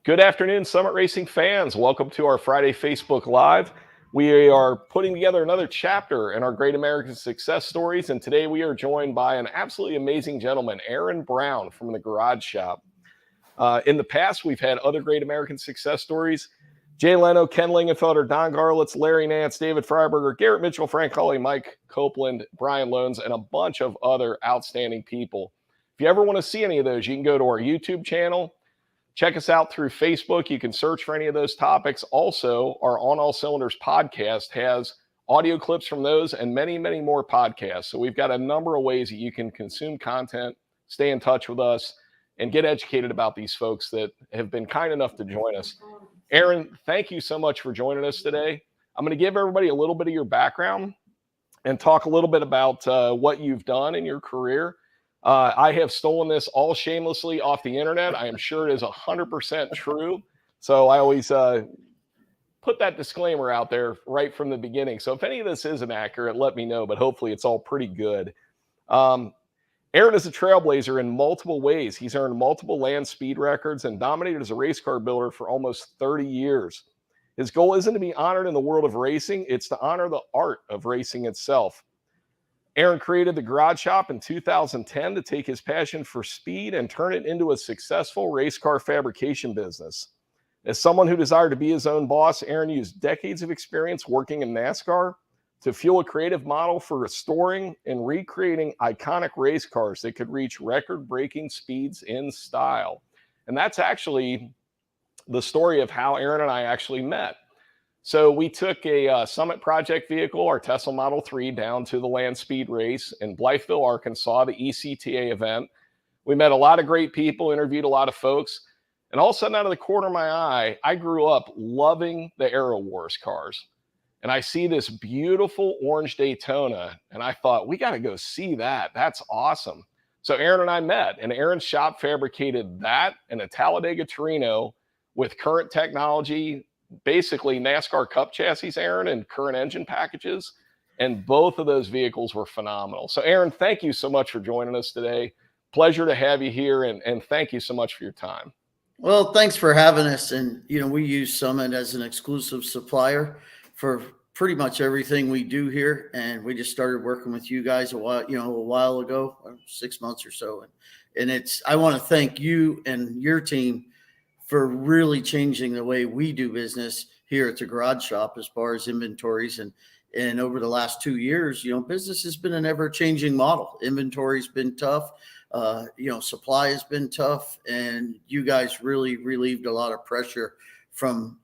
Good afternoon, Summit Racing fans. Welcome to our Friday Facebook Live. We are putting together another chapter in our Great American Success Stories, and today we are joined by an absolutely amazing gentleman, Aaron Brown from the Garage Shop. In the past, we've had other Great American Success Stories. Jay Leno, Ken Lingenfelder, Don Garlitz, Larry Nance, David Freiberger, Garrett Mitchell, Frank Hawley, Mike Copeland, Brian Loans, and a bunch of other outstanding people. If you ever want to see any of those, you can go to our YouTube channel. Check us out through Facebook. You can search for any of those topics. Also, our On All Cylinders podcast has audio clips from those and many, many more podcasts. So we've got a number of ways that you can consume content, stay in touch with us, and get educated about these folks that have been kind enough to join us. Aaron, thank you so much for joining us today. I'm going to give everybody a little bit of your background and talk a little bit about what you've done in your career. I have stolen this all shamelessly off the internet. I am sure it is 100% true. So I always put that disclaimer out there right from the beginning. So if any of this isn't accurate, let me know, but hopefully it's all pretty good. Aaron is a trailblazer in multiple ways. He's earned multiple land speed records and dominated as a race car builder for almost 30 years. His goal isn't to be honored in the world of racing. It's to honor the art of racing itself. Aaron created the Garage Shop in 2010 to take his passion for speed and turn it into a successful race car fabrication business. As someone who desired to be his own boss, Aaron used decades of experience working in NASCAR to fuel a creative model for restoring and recreating iconic race cars that could reach record-breaking speeds in style. And that's actually the story of how Aaron and I actually met. So we took a Summit Project vehicle, our Tesla Model 3, down to the land speed race in Blytheville, Arkansas, the ECTA event. We met a lot of great people, interviewed a lot of folks, and all of a sudden, out of the corner of my eye, I grew up loving the Aero Wars cars. And I see this beautiful orange Daytona, and I thought, we got to go see that. That's awesome. So Aaron and I met, and Aaron's shop fabricated that and a Talladega Torino with current technology, basically NASCAR Cup chassis, Aaron, and current engine packages. And both of those vehicles were phenomenal. So Aaron, thank you so much for joining us today. Pleasure to have you here. And thank you so much for your time. Well, thanks for having us. And, we use Summit as an exclusive supplier for pretty much everything we do here. And we just started working with you guys a while ago, 6 months or so. And I want to thank you and your team for really changing the way we do business here at the Garage Shop as far as inventories. And over the last 2 years, business has been an ever-changing model. Inventory's been tough. Supply has been tough. And you guys really relieved a lot of pressure from,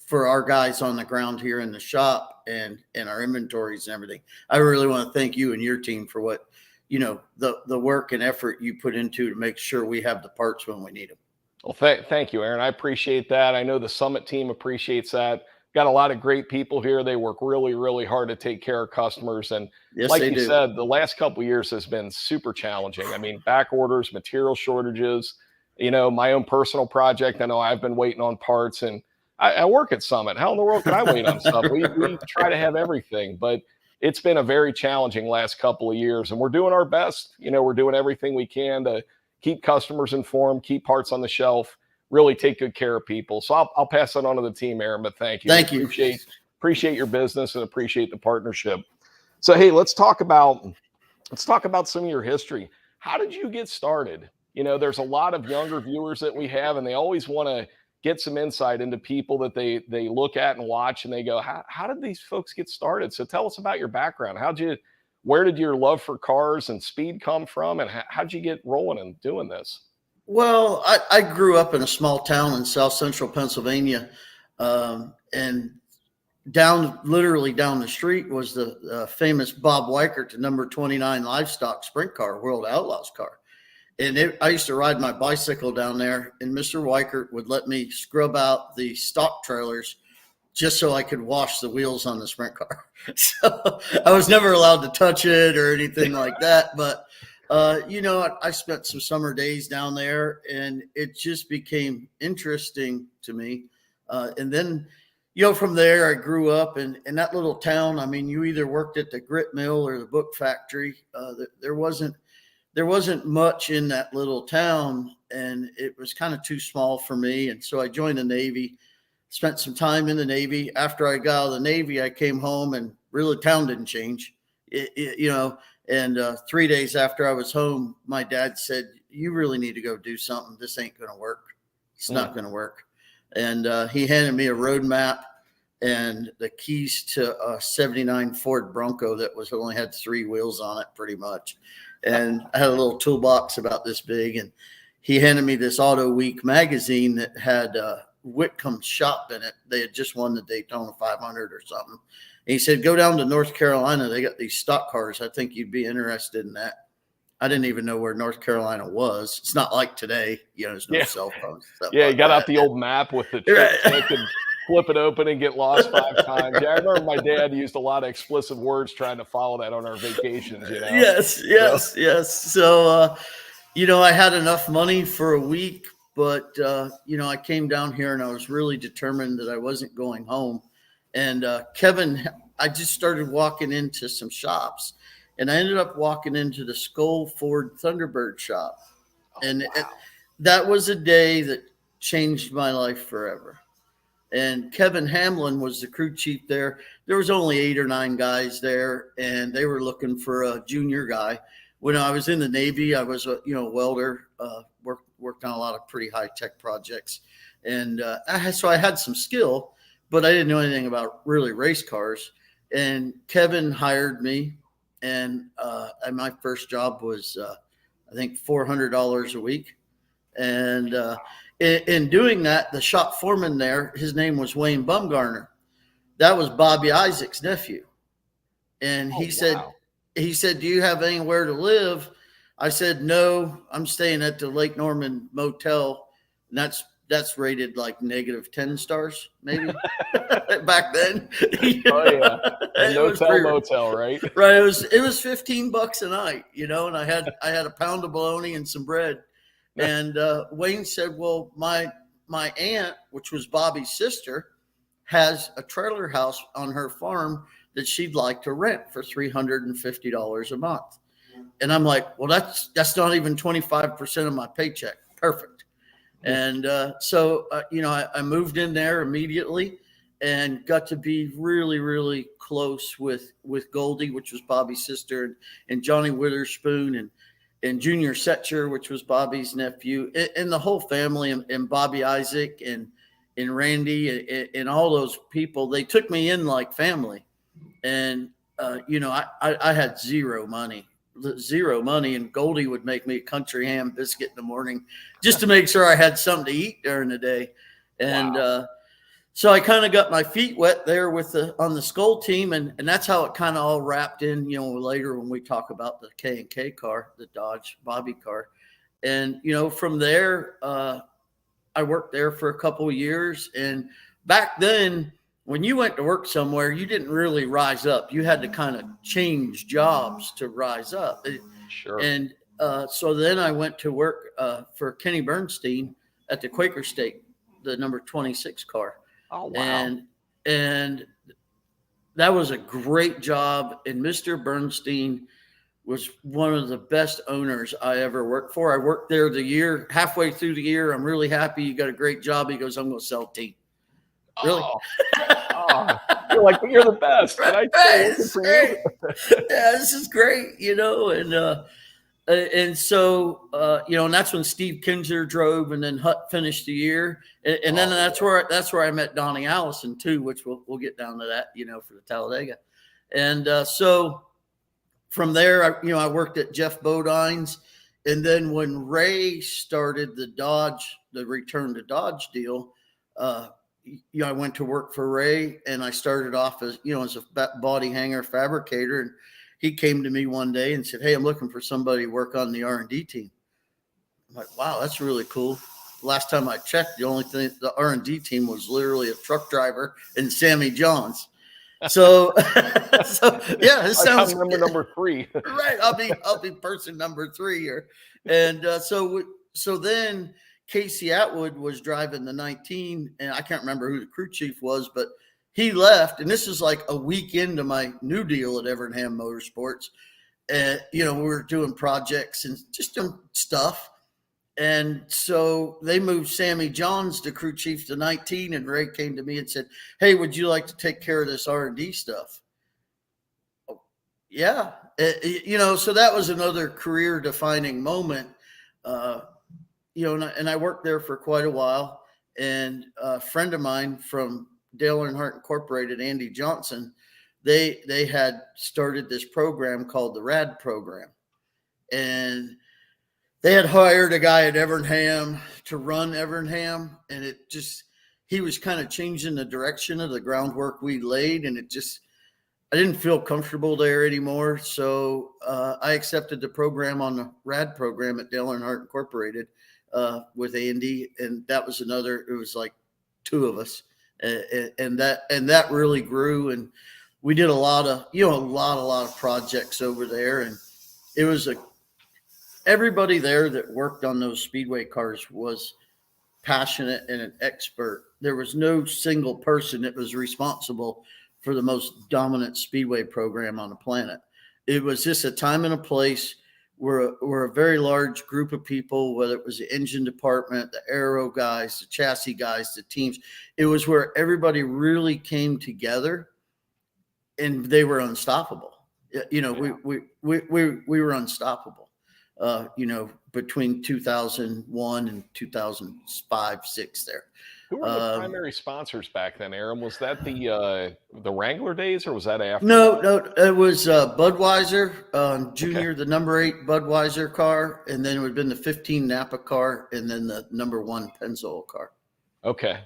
for our guys on the ground here in the shop and our inventories and everything. I really want to thank you and your team for what, the work and effort you put into to make sure we have the parts when we need them. Well, thank you, Aaron. I appreciate that. I know the Summit team appreciates that. Got a lot of great people here. They work really, really hard to take care of customers. And yes, like you said, the last couple of years has been super challenging. I mean, back orders, material shortages, my own personal project. I know I've been waiting on parts, and I work at Summit. How in the world can I wait on stuff? We try to have everything, but it's been a very challenging last couple of years, and we're doing our best. We're doing everything we can to keep customers informed, keep parts on the shelf, really take good care of people. So I'll pass that on to the team, Aaron, but thank you. Thank you. Appreciate your business and appreciate the partnership. So, hey, let's talk about some of your history. How did you get started? There's a lot of younger viewers that we have, and they always want to get some insight into people that they look at and watch, and they go, how did these folks get started? So tell us about your background. Where did your love for cars and speed come from, and how'd you get rolling and doing this? Well, I grew up in a small town in South Central Pennsylvania, and literally down the street was the famous Bob Weichert, number 29 livestock sprint car, World Outlaws car. And I used to ride my bicycle down there, and Mr. Weichert would let me scrub out the stock trailers just so I could wash the wheels on the sprint car. So I was never allowed to touch it or anything like that. But, I spent some summer days down there, and it just became interesting to me. And then, from there, I grew up in that little town. I mean, you either worked at the grit mill or the book factory. There wasn't much in that little town. and it was kind of too small for me. And so I joined the Navy, spent some time in the Navy. After I got out of the Navy, I came home, and really town didn't change, and 3 days after I was home, my dad said, "You really need to go do something. This ain't going to work. It's not going to work." And he handed me a road map and the keys to a 79 Ford Bronco that only had 3 wheels on it, pretty much. And I had a little toolbox about this big. And he handed me this Auto Week magazine that had Whitcomb's shop in it. They had just won the Daytona 500 or something. And he said, "Go down to North Carolina. They got these stock cars. I think you'd be interested in that." I didn't even know where North Carolina was. It's not like today. There's no cell phones. Yeah, you got out the old map with the trick and flip it open and get lost 5 times. Yeah, I remember my dad used a lot of explicit words trying to follow that on our vacations. Yes. So, I had enough money for a week, but, I came down here and I was really determined that I wasn't going home. And Kevin, I just started walking into some shops. And I ended up walking into the Skoll Ford Thunderbird shop. And that was a day that changed my life forever. And Kevin Hamlin was the crew chief there. There was only 8 or 9 guys there, and they were looking for a junior guy. When I was in the Navy, I was a welder, worked on a lot of pretty high-tech projects. And so I had some skill, but I didn't know anything about really race cars. And Kevin hired me. And my first job was, I think, $400 a week. And in doing that, the shop foreman there, his name was Wayne Bumgarner. That was Bobby Isaac's nephew. And he said, "Do you have anywhere to live?" I said, "No, I'm staying at the Lake Norman Motel." And that's rated like -10 stars, maybe back then. Oh yeah, motel, right? Right. It was $15 a night, and I had a pound of bologna and some bread. And Wayne said, "Well, my aunt, which was Bobby's sister, has a trailer house on her farm that she'd like to rent for $350 a month." And I'm like, "Well, that's not even 25% of my paycheck. Perfect." And so I moved in there immediately and got to be really, really close with Goldie, which was Bobby's sister, and Johnny Witherspoon and Junior Setcher, which was Bobby's nephew, and the whole family, and Bobby Isaac and Randy and all those people. They took me in like family. And, I had zero money, and Goldie would make me a country ham biscuit in the morning just to make sure I had something to eat during the day. And so I kind of got my feet wet there on the Skoll team, and that's how it kind of all wrapped in, later when we talk about the K&K car, the Dodge Bobby car. And, from there, I worked there for a couple of years. And back then, when you went to work somewhere, you didn't really rise up. You had to kind of change jobs to rise up. Sure. And so then I went to work for Kenny Bernstein at the Quaker State, the number 26 car. Oh, wow. And that was a great job. And Mr. Bernstein was one of the best owners I ever worked for. I worked there halfway through the year. "I'm really happy. You got a great job." He goes, "I'm going to sell team." Really? You're the best. Right. Yeah, this is great, and so and that's when Steve Kinzer drove, and then Hutt finished the year, and then that's where I met Donnie Allison too, which we'll get down to that, for the Talladega. And so from there, I worked at Jeff Bodine's, and then when Ray started the return to Dodge deal, I went to work for Ray, and I started off as a body hanger fabricator. And he came to me one day and said, "Hey, I'm looking for somebody to work on the R&D team." I'm like, "Wow, that's really cool." Last time I checked, the only thing, the R&D team was literally a truck driver and Sammy Johns. So, yeah, it sounds number 3. Right. I'll be person number 3 here. And so then Casey Atwood was driving the 19, and I can't remember who the crew chief was, but he left. And this is like a week into my new deal at Evernham Motorsports. And, we were doing projects and just doing stuff. And so they moved Sammy Johns to crew chief to 19, and Ray came to me and said, "Hey, would you like to take care of this R&D stuff?" Oh, yeah. So that was another career defining moment. Uh, and I worked there for quite a while. And a friend of mine from Dale Earnhardt Incorporated, Andy Johnson, they had started this program called the RAD program. And they had hired a guy at Evernham to run Evernham, and he was kind of changing the direction of the groundwork we laid, and I didn't feel comfortable there anymore. So I accepted the program on the RAD program at Dale Earnhardt Incorporated with Andy, and it was like two of us, and that really grew, and we did a lot of projects over there, and it was everybody there that worked on those speedway cars was passionate and an expert. There was no single person that was responsible for the most dominant speedway program on the planet. It was just a time and a place where a very large group of people, whether it was the engine department, the aero guys, the chassis guys, the teams, it was where everybody really came together, and they were unstoppable. We were unstoppable. Between 2001 and 2005, 6 there. Who were the primary sponsors back then, Aaron? Was that the Wrangler days, or was that after? No, it was Budweiser Junior, the number 8 Budweiser car, and then it would have been the 15 Napa car, and then the number 1 Pennzoil car. Okay.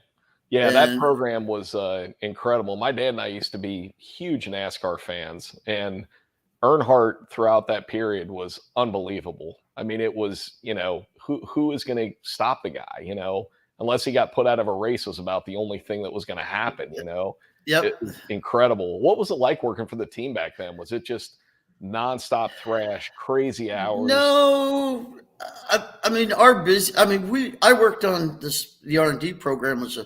Yeah, that program was incredible. My dad and I used to be huge NASCAR fans, and Earnhardt throughout that period was unbelievable. I mean, it was, who is going to stop the guy, unless he got put out of a race was about the only thing that was going to happen, Yep. It was incredible. What was it like working for the team back then? Was it just nonstop thrash, crazy hours? No, I mean, I worked on the R&D program was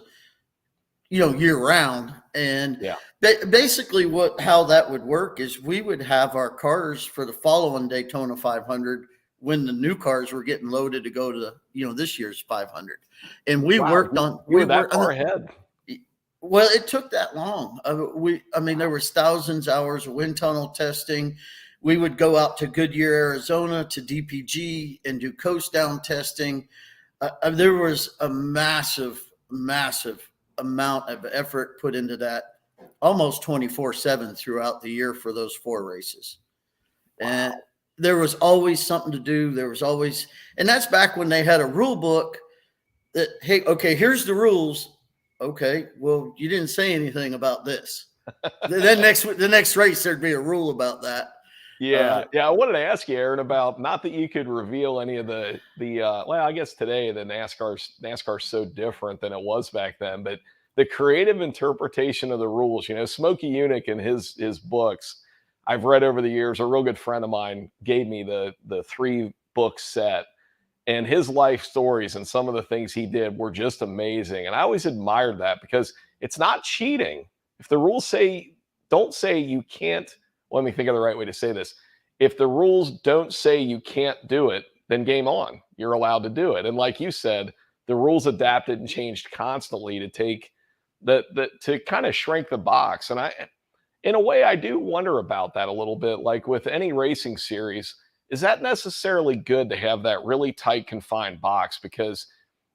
year round. And yeah. Basically how that would work is we would have our cars for the following Daytona 500 when the new cars were getting loaded to go to this year's 500. And we worked on, we were that far ahead. Well, it took that long. There was thousands of hours of wind tunnel testing. We would go out to Goodyear, Arizona, to DPG and do coast down testing. There was a massive amount of effort put into that, almost 24/7 throughout the year for those 4 races. Wow. And there was always something to do. And that's back when they had a rule book that, hey, okay, here's the rules. Okay, well, you didn't say anything about this. Then the next race, there'd be a rule about that. Yeah. I wanted to ask you, Aaron, about, not that you could reveal any of the well, I guess today the NASCAR's so different than it was back then, but the creative interpretation of the rules. Smokey Yunick in his books I've read over the years, a real good friend of mine gave me the 3-book set, and his life stories and some of the things he did were just amazing. And I always admired that, because it's not cheating. If the rules don't say you can't, let me think of the right way to say this. If the rules don't say you can't do it, then game on. You're allowed to do it. And like you said, the rules adapted and changed constantly to take to kind of shrink the box. And in a way, I do wonder about that a little bit. Like with any racing series, is that necessarily good to have that really tight, confined box? Because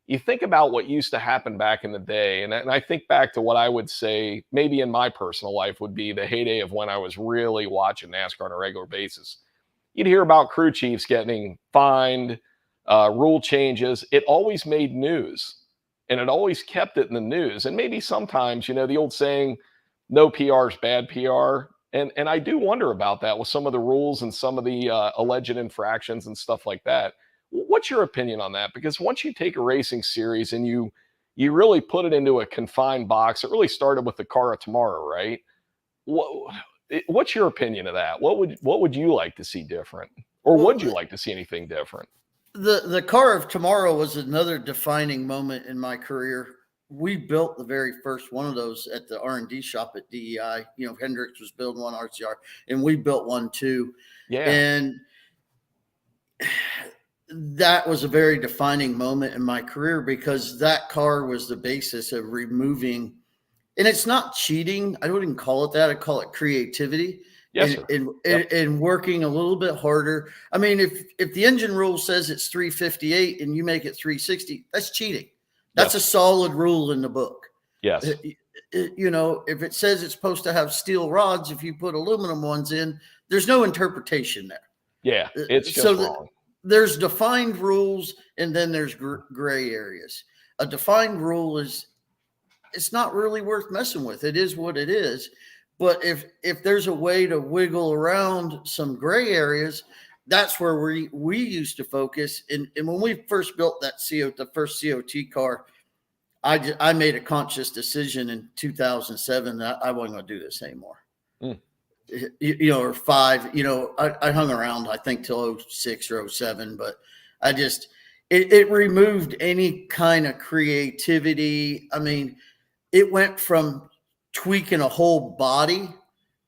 you think about what used to happen back in the day, and I think back to what I would say maybe in my personal life would be the heyday of when I was really watching NASCAR on a regular basis. You'd hear about crew chiefs getting fined, rule changes. It always made news, and it always kept it in the news. And maybe sometimes, the old saying, no PR is bad PR. And I do wonder about that with some of the rules and some of the alleged infractions and stuff like that. What's your opinion on that? Because once you take a racing series and you really put it into a confined box, it really started with the Car of Tomorrow, right? What's your opinion of that? What would you like to see different? Or would you like to see anything different? The Car of Tomorrow was another defining moment in my career. We built the very first one of those at the R&D shop at DEI. Hendricks was building one RCR, and we built one too. Yeah. And that was a very defining moment in my career because that car was the basis of removing, and it's not cheating. I don't even call it that. I call it creativity Yes, sir. Yep. and working a little bit harder. I mean, if the engine rule says it's 358 and you make it 360, that's cheating. That's Yes. a solid rule in the book. Yes. You know, if it says it's supposed to have steel rods, if you put aluminum ones in, there's no interpretation there. Yeah. It's just So wrong. there's defined rules and then there's gray areas. A defined rule is, it's not really worth messing with. It is what it is. But if there's a way to wiggle around some gray areas, that's where we used to focus. And when we first built that the first COT car, I made a conscious decision in 2007 that I wasn't going to do this anymore. Mm. You know, or 5, you know, I hung around, I think, till 06 or 07, but I just, it removed any kind of creativity. I mean, it went from tweaking a whole body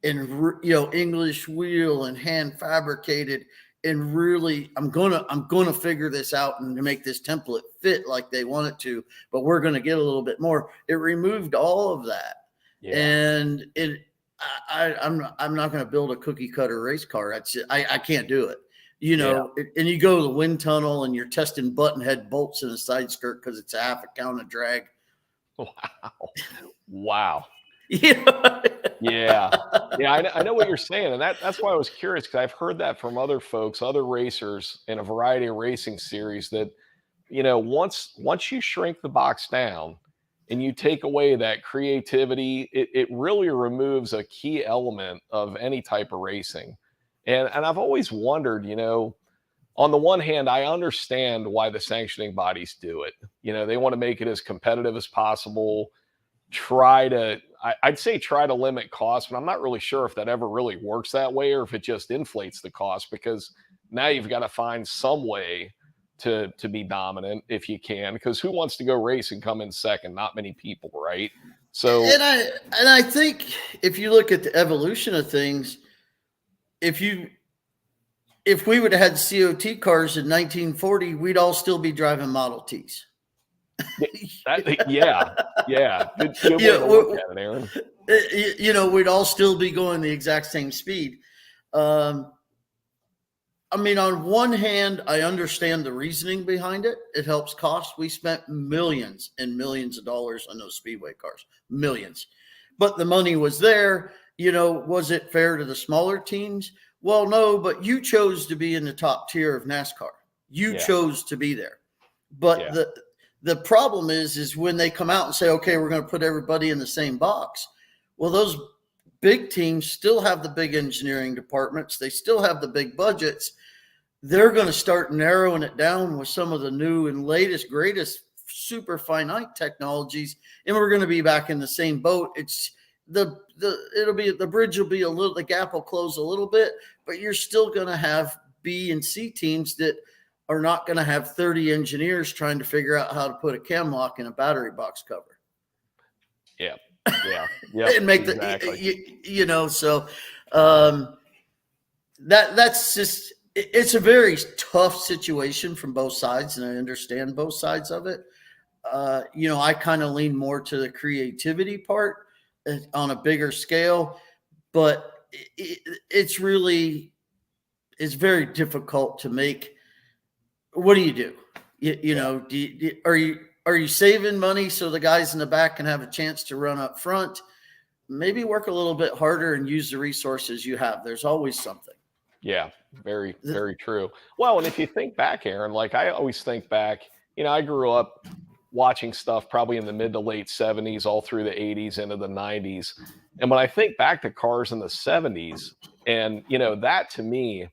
and, you know, English wheel and hand fabricated, and really, I'm gonna figure this out and make this template fit like they want it to, but we're gonna get a little bit more. It removed all of that. Yeah. And I'm not going to build a cookie cutter race car. I can't do it. You know, and you go to the wind tunnel and you're testing button head bolts in a side skirt because it's a half a count of drag. Wow. Yeah. Yeah. I know what you're saying. And that's why I was curious, because I've heard that from other folks, other racers in a variety of racing series, that, you know, once you shrink the box down and you take away that creativity, it really removes a key element of any type of racing. And I've always wondered, you know, on the one hand, I understand why the sanctioning bodies do it. You know, they want to make it as competitive as possible, I'd say try to limit costs, but I'm not really sure if that ever really works that way or if it just inflates the cost, because now you've got to find some way to be dominant if you can, because who wants to go race and come in second? Not many people, right? So And I think if you look at the evolution of things, if we would have had COT cars in 1940, we'd all still be driving Model Ts. yeah. Good way to look at it, Aaron. You know, we'd all still be going the exact same speed. I mean, on one hand, I understand the reasoning behind it. It helps cost. We spent millions and millions of dollars on those speedway cars, millions. But the money was there. You know, was it fair to the smaller teams? Well, no, but you chose to be in the top tier of NASCAR. You chose to be there. But the problem is when they come out and say, okay, we're going to put everybody in the same box. Well, those big teams still have the big engineering departments. They still have the big budgets. They're going to start narrowing it down with some of the new and latest, greatest super finite technologies. And we're going to be back in the same boat. It's the bridge will be a little, the gap will close a little bit, but you're still going to have B and C teams that are not going to have 30 engineers trying to figure out how to put a cam lock in a battery box cover. Yeah. And make you know, so that's just, it's a very tough situation from both sides, and I understand both sides of it. You know, I kind of lean more to the creativity part on a bigger scale, but it's very difficult to make. What do you do? You know, are you saving money so the guys in the back can have a chance to run up front? Maybe work a little bit harder and use the resources you have. There's always something. Yeah, very, very true. Well, and if you think back, Aaron, like I always think back, you know, I grew up watching stuff probably in the mid to late 70s, all through the 80s into the 90s. And when I think back to cars in the 70s, and, you know, that to me,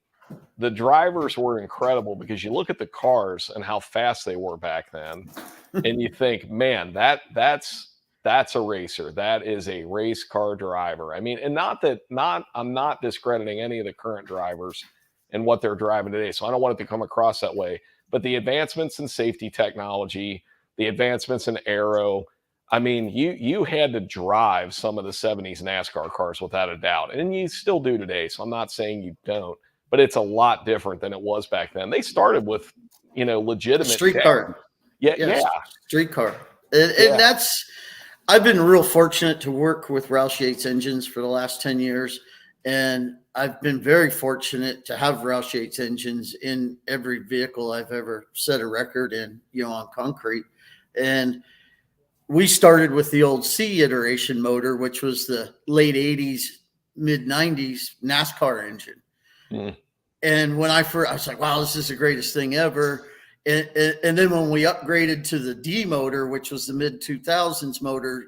the drivers were incredible, because you look at the cars and how fast they were back then, and you think, man, that's a racer. That is a race car driver. I mean, and I'm not discrediting any of the current drivers and what they're driving today, so I don't want it to come across that way. But the advancements in safety technology, the advancements in aero, I mean, you had to drive some of the 70s NASCAR cars without a doubt, and you still do today. So I'm not saying you don't. but it's a lot different than it was back then. They started with, legitimate Streetcar. Yeah, Yes, yeah, streetcar. And yeah. I've been real fortunate to work with Roush Yates engines for the last 10 years. And I've been very fortunate to have Roush Yates engines in every vehicle I've ever set a record in, on concrete. And we started with the old C iteration motor, which was the late 80s, mid 90s NASCAR engine. Mm. And when I was like, wow, this is the greatest thing ever. And then when we upgraded to the D motor, which was the mid 2000s motor,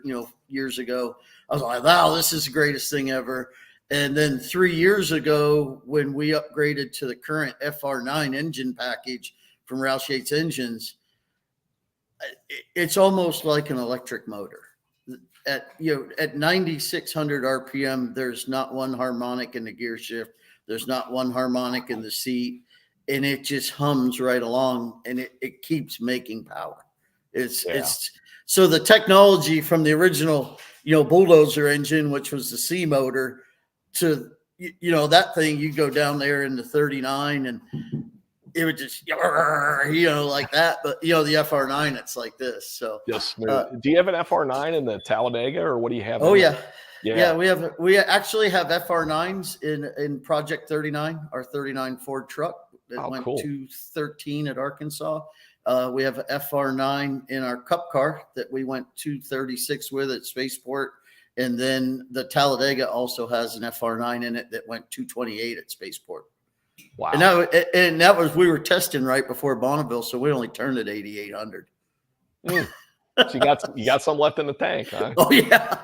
years ago, I was like, wow, this is the greatest thing ever. And then 3 years ago, when we upgraded to the current FR9 engine package from Roush Yates Engines, it's almost like an electric motor. At 9,600 RPM, there's not one harmonic in the gear shift. There's not one harmonic in the seat, and it just hums right along, and it keeps making power. It's so the technology from the original, bulldozer engine, which was the C motor, to that thing, you go down there in the 39 and it would just like that, but the FR9, it's like this. So just smooth. Do you have an FR9 in the Talladega, or what do you have? Oh yeah. Yeah, we actually have FR9s in Project 39, our 39 Ford truck that went cool. 213 at Arkansas. We have an FR9 in our Cup car that we went 236 with at Spaceport. And then the Talladega also has an FR9 in it that went 228 at Spaceport. Wow. And that was, we were testing right before Bonneville, so we only turned at 8,800. So you got some left in the tank, huh? Oh yeah.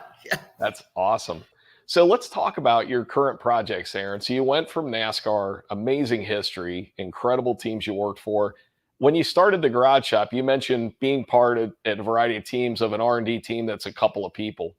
That's awesome. So let's talk about your current projects, Aaron. So you went from NASCAR, amazing history, incredible teams you worked for. When you started the garage shop, you mentioned being part of a variety of teams of an R&D team that's a couple of people.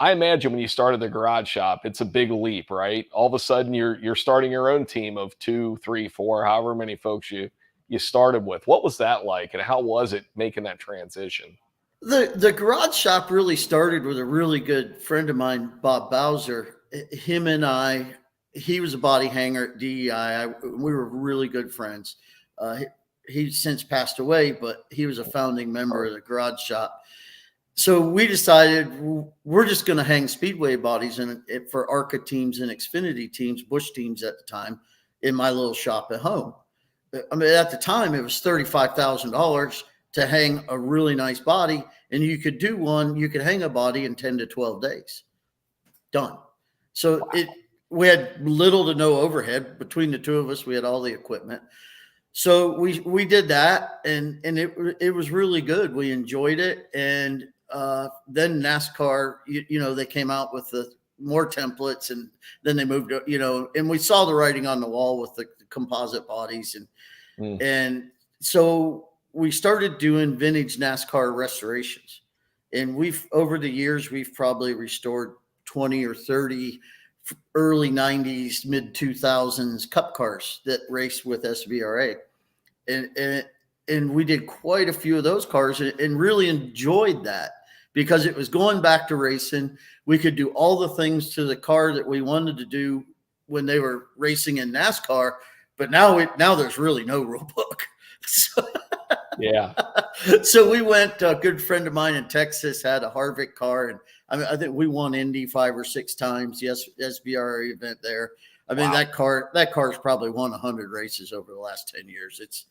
I imagine when you started the garage shop, it's a big leap, right? All of a sudden you're starting your own team of 2, 3, 4, however many folks you started with. What was that like, and how was it making that transition? The garage shop really started with a really good friend of mine, Bob Bowser. Him and I, he was a body hanger at DEI. We were really good friends. He's since passed away, but he was a founding member of the garage shop. So we decided we're just going to hang speedway bodies for ARCA teams and Xfinity teams, Busch teams at the time, in my little shop at home. I mean, at the time, it was $35,000 to hang a really nice body, and you could hang a body in 10 to 12 days. Done. So we had little to no overhead between the two of us. We had all the equipment. So we did that, and it was really good. We enjoyed it. And then NASCAR, they came out with the more templates, and then they moved, and we saw the writing on the wall with the composite bodies. And so we started doing vintage NASCAR restorations, and over the years, we've probably restored 20 or 30 early 90s, mid 2000s Cup cars that raced with SVRA. And we did quite a few of those cars and really enjoyed that, because it was going back to racing. We could do all the things to the car that we wanted to do when they were racing in NASCAR, but now there's really no rule book. Yeah. So we went, a good friend of mine in Texas had a Harvick car, and I think we won Indy 5 or 6 times. Yes, SBR event there. I mean, wow. that car's probably won 100 races over the last 10 years.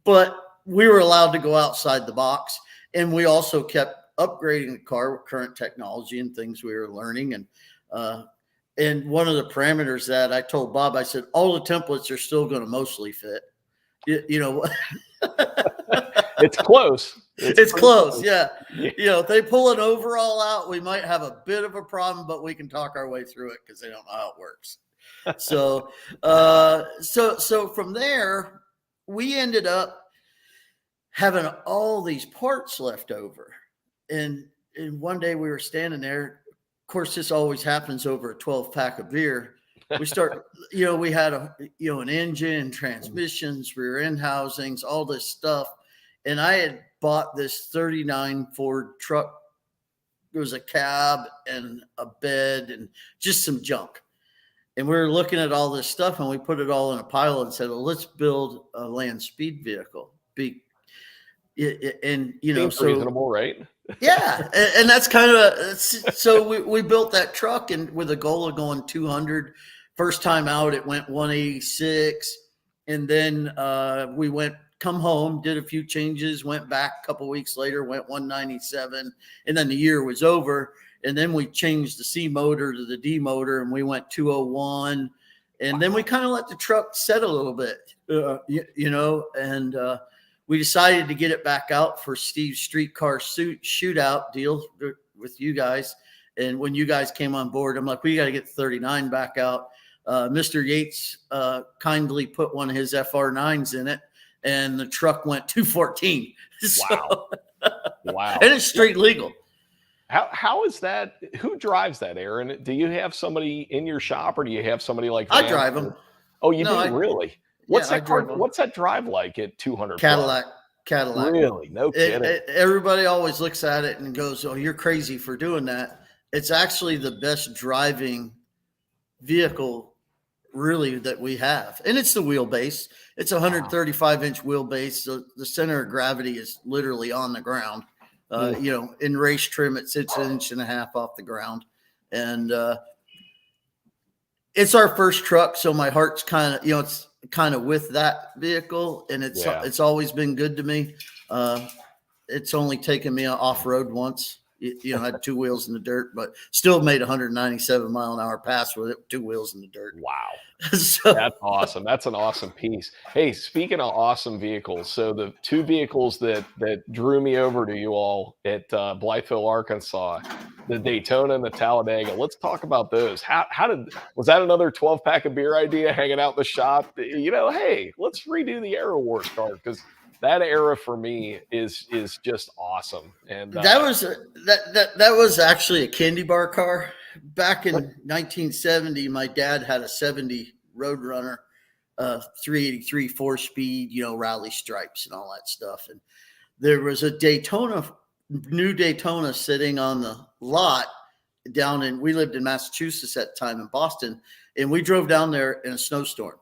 But we were allowed to go outside the box, and we also kept upgrading the car with current technology and things we were learning. And one of the parameters that I told Bob, I said, all the templates are still going to mostly fit. It's close. It's close. Yeah. If they pull an overall out, we might have a bit of a problem, but we can talk our way through it because they don't know how it works. So from there, we ended up having all these parts left over. And one day we were standing there. Of course, this always happens over a 12-pack of beer. We start, we had an engine, transmissions, rear end housings, all this stuff. And I had bought this 39 Ford truck. There was a cab and a bed and just some junk. And we were looking at all this stuff, and we put it all in a pile and said, well, let's build a land speed vehicle. And, you know, Seems reasonable, right? Yeah. And that's kind of, so we built that truck and with a goal of going 200. First time out, it went 186. And then we come home, did a few changes, went back a couple weeks later, went 197. And then the year was over. And then we changed the C motor to the D motor, and we went 201. And then we kind of let the truck set a little bit, you know, and we decided to get it back out for Steve's streetcar shootout deal with you guys. And when you guys came on board, I'm like, we got to get 39 back out. Mr. Yates kindly put one of his FR9s in it, and the truck went 214. Wow. Wow. And it's straight legal. How is that? Who drives that, Aaron? Do you have somebody in your shop, or do you have somebody like I drive them? Oh, you do? Really? What's that car? What's that drive like at 200? Cadillac. Really? No kidding. Everybody always looks at it and goes, "Oh, you're crazy for doing that." It's actually the best driving vehicle, really, that we have, and it's the wheelbase. It's a 135-inch wheelbase. The center of gravity is literally on the ground. You know, in race trim, it sits 1.5 inches off the ground, and it's our first truck, so my heart's kind of, you know, it's kind of with that vehicle, and it's always been good to me. It's only taken me off road once. You know, had 2 wheels in the dirt, but still made 197 mile an hour pass with it, 2 wheels in the dirt. Wow. So, that's awesome. That's an awesome piece. Hey, speaking of awesome vehicles, so the 2 vehicles that drew me over to you all at Blytheville, Arkansas, the Daytona and the Talladega. Let's talk about those. Was that another 12-pack of beer idea, hanging out in the shop? You know, hey, let's redo the Aero Wars car, because that era for me is just awesome. And that was actually a candy bar car. Back in 1970, my dad had a 70 Roadrunner, 383 4-speed, you know, rally stripes and all that stuff. And there was a new Daytona sitting on the lot we lived in Massachusetts at the time, in Boston, and we drove down there in a snowstorm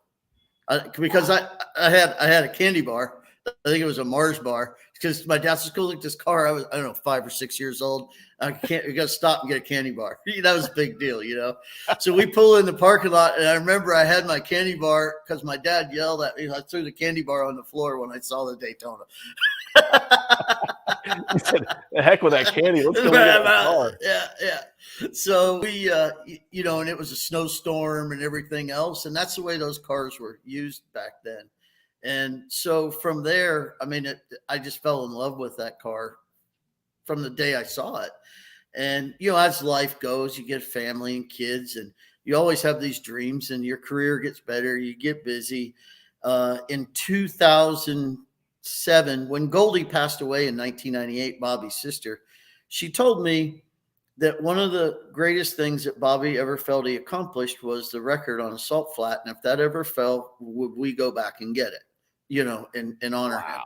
because I had a candy bar. I think it was a Mars bar, because my dad said, "Go look at this car." I don't know, 5 or 6 years old. You got to stop and get a candy bar. That was a big deal, you know? So we pull in the parking lot, and I remember I had my candy bar because my dad yelled at me. I threw the candy bar on the floor when I saw the Daytona. He said, "The heck with that candy. Let's go get the car." Yeah. So we, you know, and it was a snowstorm and everything else. And that's the way those cars were used back then. And so from there, I mean, I just fell in love with that car from the day I saw it. And, you know, as life goes, you get family and kids, and you always have these dreams, and your career gets better. You get busy. In 2007, when Goldie passed away in 1998, Bobby's sister, she told me that one of the greatest things that Bobby ever felt he accomplished was the record on Assault Flat. And if that ever fell, would we go back and get it? You know, and honor him.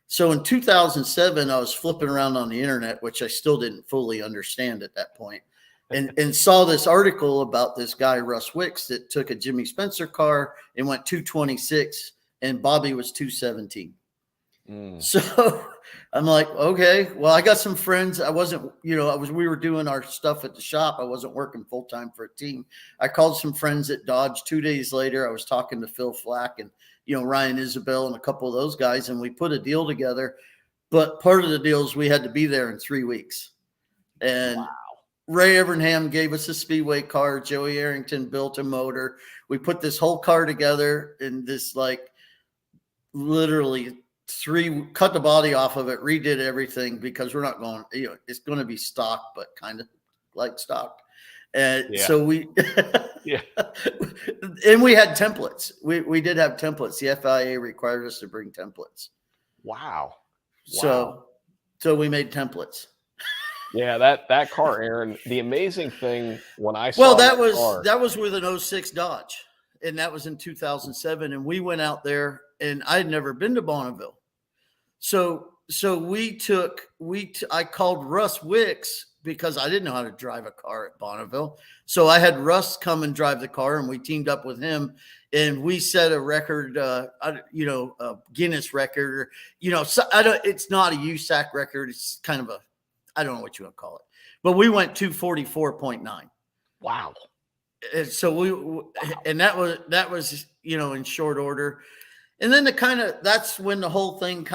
So in 2007, I was flipping around on the internet, which I still didn't fully understand at that point, and saw this article about this guy, Russ Wicks, that took a Jimmy Spencer car and went 226, and Bobby was 217. So I'm like, okay, well, I got some friends. I wasn't, you know, we were doing our stuff at the shop. I wasn't working full time for a team. I called some friends at Dodge. 2 days later, I was talking to Phil Flack and, you know, Ryan Isabel and a couple of those guys, and we put a deal together. But part of the deal is we had to be there in 3 weeks. And Ray Evernham gave us a Speedway car. Joey Arrington built a motor. We put this whole car together in this, like, literally cut the body off of it, redid everything, because we're not going, you know, it's going to be stock, but kind of like stock. And so we, and we had templates. We did have templates. The FIA required us to bring templates. Wow. So we made templates. Yeah, that car, Aaron, the amazing thing when I saw that was with an 06 Dodge, and that was in 2007. And we went out there, and I'd never been to Bonneville. So I called Russ Wicks because I didn't know how to drive a car at Bonneville. So I had Russ come and drive the car, and we teamed up with him, and we set a record, a Guinness record, so it's not a USAC record. It's kind of I don't know what you want to call it, but we went 244.9. Wow. And so that was, in short order. And then that's when the whole thing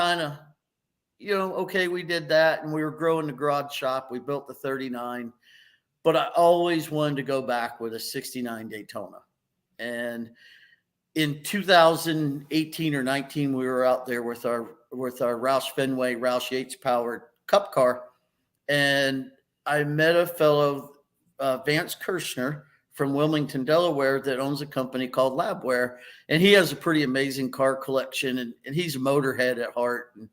okay, we did that, and we were growing the garage shop. We built the 39, but I always wanted to go back with a 69 Daytona. And in 2018 or 19, we were out there with our Roush Fenway, Roush Yates powered Cup car. And I met a fellow, Vance Kirshner from Wilmington, Delaware, that owns a company called Labware. And he has a pretty amazing car collection, and he's a motorhead at heart. And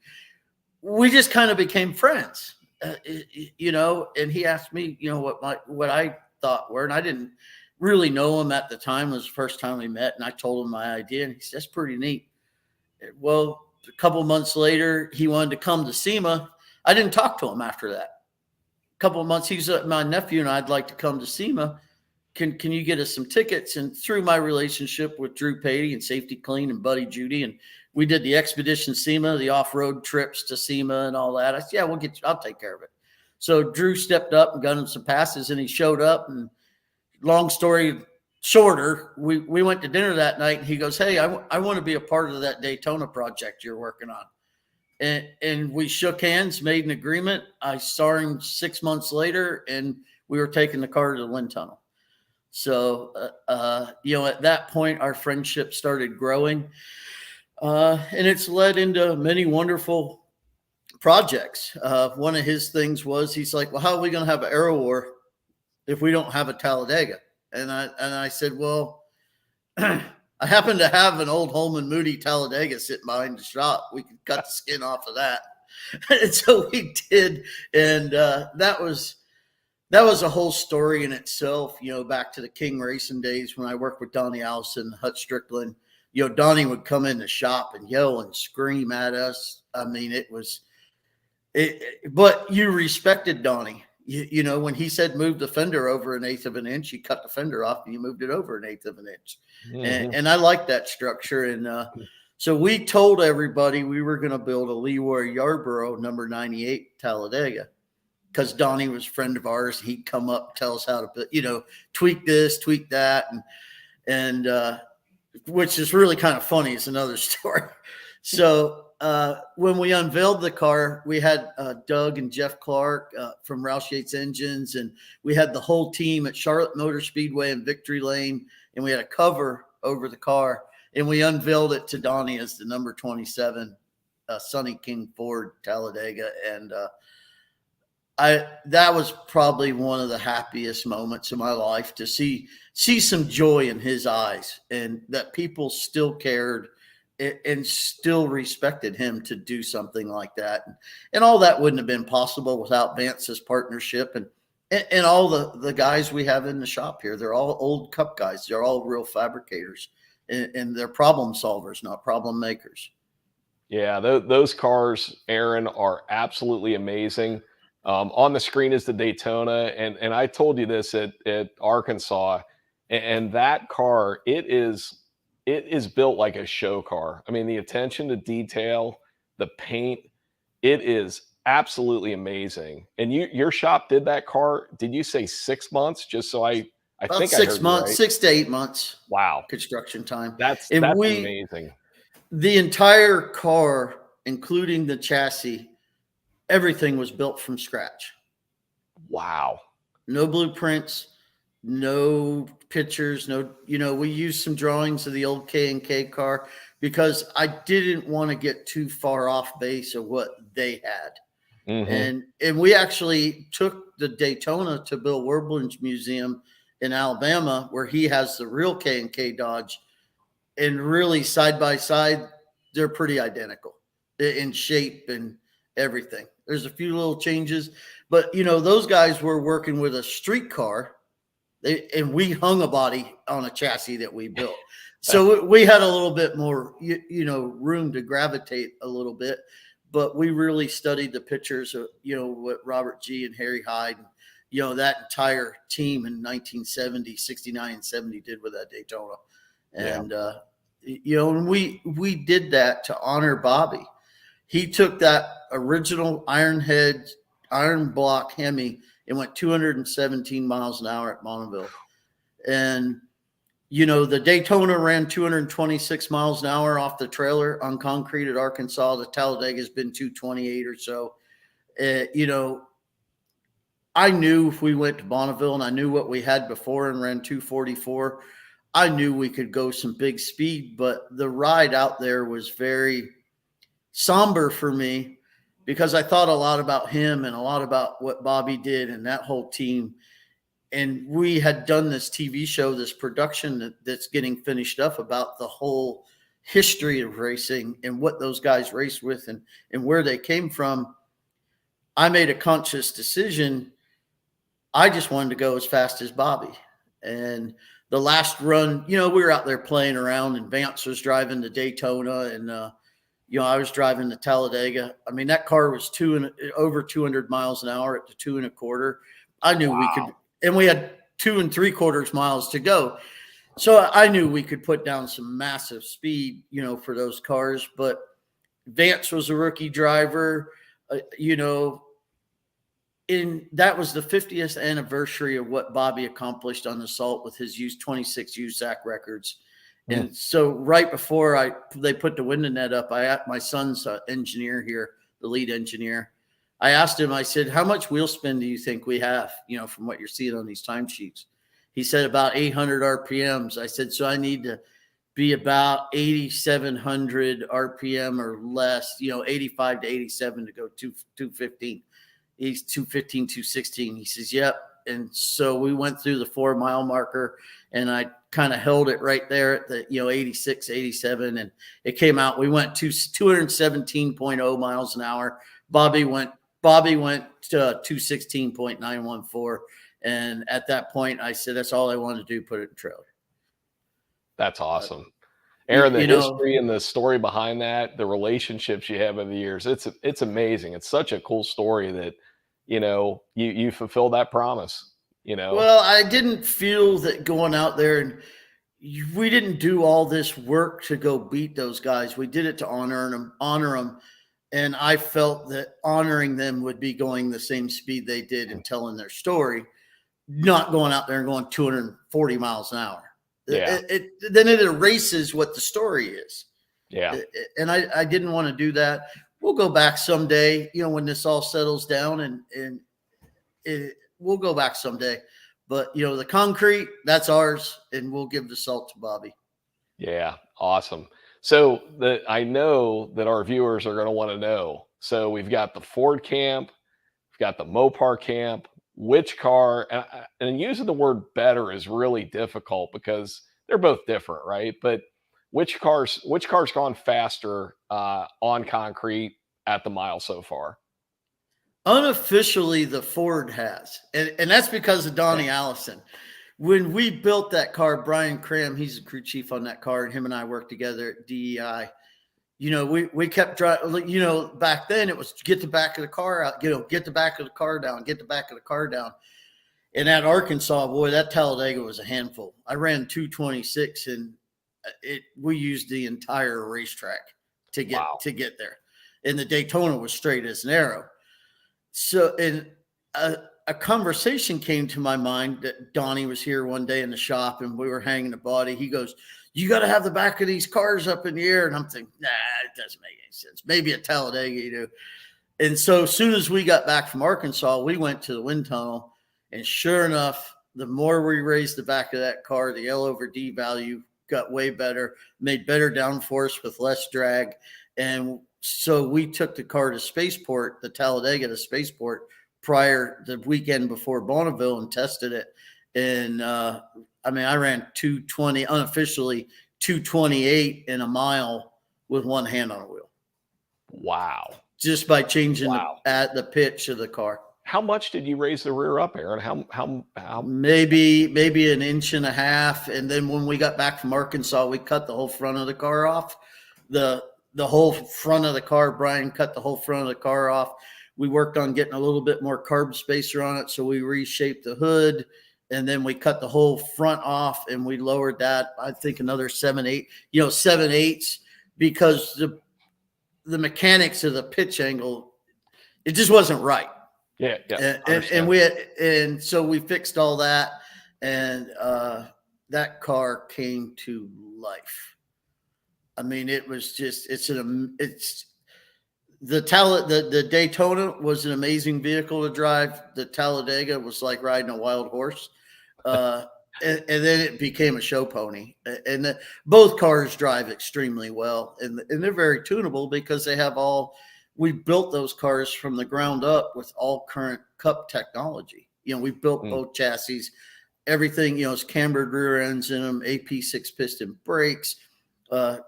we just kind of became friends, and he asked me, what I thought were, and I didn't really know him at the time. It was the first time we met, and I told him my idea, and he said, that's pretty neat. Well, a couple of months later, he wanted to come to SEMA. I didn't talk to him after that. A couple of months, he's my nephew, and I'd like to come to SEMA. Can you get us some tickets? And through my relationship with Drew Patey and Safety Clean and Buddy Judy, and we did the Expedition SEMA, the off-road trips to SEMA and all that. I said, yeah, I'll take care of it. So Drew stepped up and got him some passes, and he showed up. And long story shorter, we went to dinner that night, and he goes, hey, I want to be a part of that Daytona project you're working on. And we shook hands, made an agreement. I saw him 6 months later, and we were taking the car to the wind tunnel. So, at that point, our friendship started growing. And it's led into many wonderful projects. One of his things was, he's like, well, how are we going to have an Aero War if we don't have a Talladega? And I said, well, I happen to have an old Holman Moody Talladega sitting behind the shop. We could cut the skin off of that. And so we did. And that was a whole story in itself, back to the King Racing days when I worked with Donnie Allison, Hut Strickland. Donnie would come in the shop and yell and scream at us. I mean, but you respected Donnie. When he said move the fender over 1/8 of an inch, you cut the fender off and you moved it over 1/8 of an inch. Mm-hmm. And I like that structure. And so we told everybody we were going to build a Leroy Yarborough number 98 Talladega, because Donnie was a friend of ours. He'd come up, tell us how to, tweak this, tweak that. And which is really kind of funny. It's another story. So when we unveiled the car, we had Doug and Jeff Clark from Roush Yates Engines, and we had the whole team at Charlotte Motor Speedway and Victory Lane, and we had a cover over the car, and we unveiled it to Donnie as the number 27 Sonny King Ford Talladega. And that was probably one of the happiest moments of my life, to see some joy in his eyes, and that people still cared and still respected him to do something like that. And all that wouldn't have been possible without Vance's partnership and all the guys we have in the shop here. They're all old Cup guys. They're all real fabricators, and they're problem solvers, not problem makers. Yeah, those cars, Aaron, are absolutely amazing. On the screen is the Daytona, and I told you this at Arkansas, and that car, it is built like a show car. I mean, the attention to detail, the paint, it is absolutely amazing. And your shop did that car, did you say 6 months? Just so I About think 6 months, right. 6 to 8 months. Wow. Construction time. That's amazing. The entire car, including the chassis, everything was built from scratch. Wow. No blueprints, no pictures, we used some drawings of the old K&K car because I didn't want to get too far off base of what they had. Mm-hmm. And we actually took the Daytona to Bill Werblin's museum in Alabama, where he has the real K&K Dodge, and really side by side, they're pretty identical in shape and everything. There's a few little changes, but those guys were working with a street car, and we hung a body on a chassis that we built. So we had a little bit more, room to gravitate a little bit. but we really studied the pictures of, what Robert G. and Harry Hyde, and, that entire team in 1970, 69 and 70 did with that Daytona. And, and we did that to honor Bobby. He took that original iron block Hemi and went 217 miles an hour at Bonneville. And, the Daytona ran 226 miles an hour off the trailer on concrete at Arkansas. The Talladega has been 228 or so. I knew if we went to Bonneville and I knew what we had before and ran 244, I knew we could go some big speed, but the ride out there was very somber for me because I thought a lot about him and a lot about what Bobby did and that whole team. And we had done this TV show, this production that's getting finished up about the whole history of racing and what those guys raced with and where they came from. I made a conscious decision. I just wanted to go as fast as Bobby. And the last run, we were out there playing around and Vance was driving the Daytona and, I was driving the Talladega. I mean, that car was over 200 miles an hour at the 2 1/4. I knew we could. And we had 2 3/4 miles to go. So I knew we could put down some massive speed, for those cars. But Vance was a rookie driver, and that was the 50th anniversary of what Bobby accomplished on Assault with his 26 USAC records. Yeah. And so right before they put the window net up, I asked my son's engineer here, the lead engineer. I asked him, I said, how much wheel spin do you think we have, from what you're seeing on these timesheets? He said about 800 RPMs. I said, so I need to be about 8,700 RPM or less, 85 to 87 to go 215. He's 215, 216. He says, yep. And so we went through the 4 mile marker and I kind of held it right there at the, 86, 87. And it came out, we went to 217.0 miles an hour. Bobby went to 216.914. And at that point, I said, that's all I wanted to do, put it in trailer. That's awesome. Aaron, the history and the story behind that, the relationships you have over the years, it's amazing. It's such a cool story that, you fulfill that promise, Well, I didn't feel that going out there and we didn't do all this work to go beat those guys. We did it to honor them. And I felt that honoring them would be going the same speed they did and telling their story, not going out there and going 240 miles an hour. Yeah. Then it erases what the story is. Yeah. And I didn't want to do that. We'll go back someday, when this all settles down and we'll go back someday. But, the concrete, that's ours, and we'll give the salt to Bobby. Yeah. Awesome. So I know that our viewers are going to want to know. So we've got the Ford camp, we've got the Mopar camp. Which car, and using the word better is really difficult because they're both different, right? But which car's gone faster on concrete at the mile so far? Unofficially, the Ford has, and that's because of Donnie Allison. When we built that car, Brian Cram, he's the crew chief on that car, and him and I worked together at DEI. We kept driving, back then it was get the back of the car out, get the back of the car down, get the back of the car down. And at Arkansas, boy, that Talladega was a handful. I ran 226 and we used the entire racetrack to get there. And the Daytona was straight as an arrow. So, and a conversation came to my mind that Donnie was here one day in the shop and we were hanging a body. He goes, you got to have the back of these cars up in the air. And I'm thinking, nah, it doesn't make any sense. Maybe a Talladega, you do. And so as soon as we got back from Arkansas, we went to the wind tunnel. And sure enough, the more we raised the back of that car, the L over D value got way better, made better downforce with less drag. And so we took the car to Spaceport, the Talladega to Spaceport, the weekend before Bonneville and tested it. And I ran 220, unofficially 228 in a mile with one hand on a wheel. Wow. Just by changing the pitch of the car. How much did you raise the rear up, Aaron? How? Maybe 1.5 inches. And then when we got back from Arkansas, we cut the whole front of the car off. The the whole front of the car. Brian cut the whole front of the car off. We worked on getting a little bit more carb spacer on it, so we reshaped the hood, and then we cut the whole front off, and we lowered that, I think, another 7/8, because the mechanics of the pitch angle, it just wasn't right. Yeah. And so we fixed all that, and that car came to life. I mean, it was just, the Daytona was an amazing vehicle to drive. The Talladega was like riding a wild horse. And then it became a show pony. And both cars drive extremely well, and they're very tunable because we built those cars from the ground up with all current Cup technology. We built both chassis, everything, it's cambered rear ends in them, AP 6-piston brakes,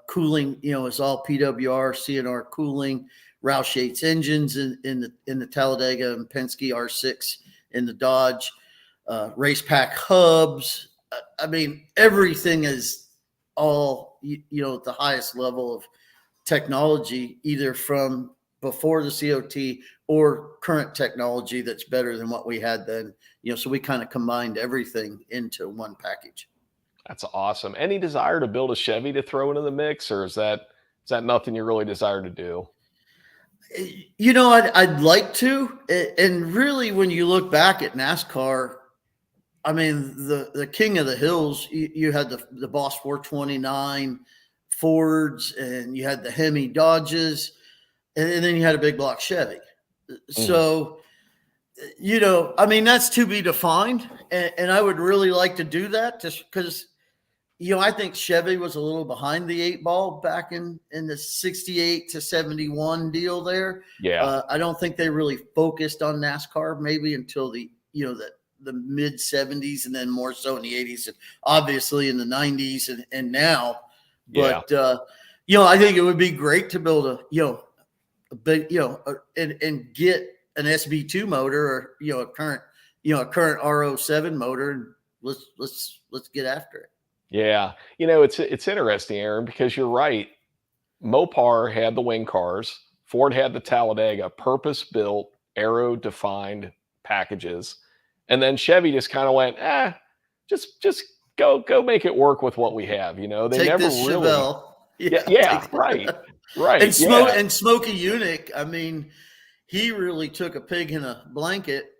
cooling, is all PWR, CNR cooling, Roush Yates engines in the Talladega, and Penske R6 in the Dodge, race pack hubs. I mean, everything is all, at the highest level of technology, either from before the COT or current technology that's better than what we had then. So we kind of combined everything into one package. That's awesome. Any desire to build a Chevy to throw into the mix, or is that nothing you really desire to do? I'd like to. And really, when you look back at NASCAR, I mean, the king of the hills, you had the Boss 429 Fords, and you had the Hemi Dodges, and then you had a big block Chevy. So, I mean, that's to be defined. And I would really like to do that, just because, I think Chevy was a little behind the 8 ball back in the 68 to 71 deal there. Yeah. I don't think they really focused on NASCAR maybe until the mid 70s, and then more so in the 80s, and obviously in the 90s and now. But, I think it would be great to build a big, and get an SB2 motor, or, a current R07 motor, and let's get after it. Yeah. It's interesting, Aaron, because you're right. Mopar had the wing cars. Ford had the Talladega, purpose-built, aero-defined packages. And then Chevy just kind of went, just go make it work with what we have. They Take never this really. Chevelle. Yeah, right. And Smokey Yunick, I mean, he really took a pig in a blanket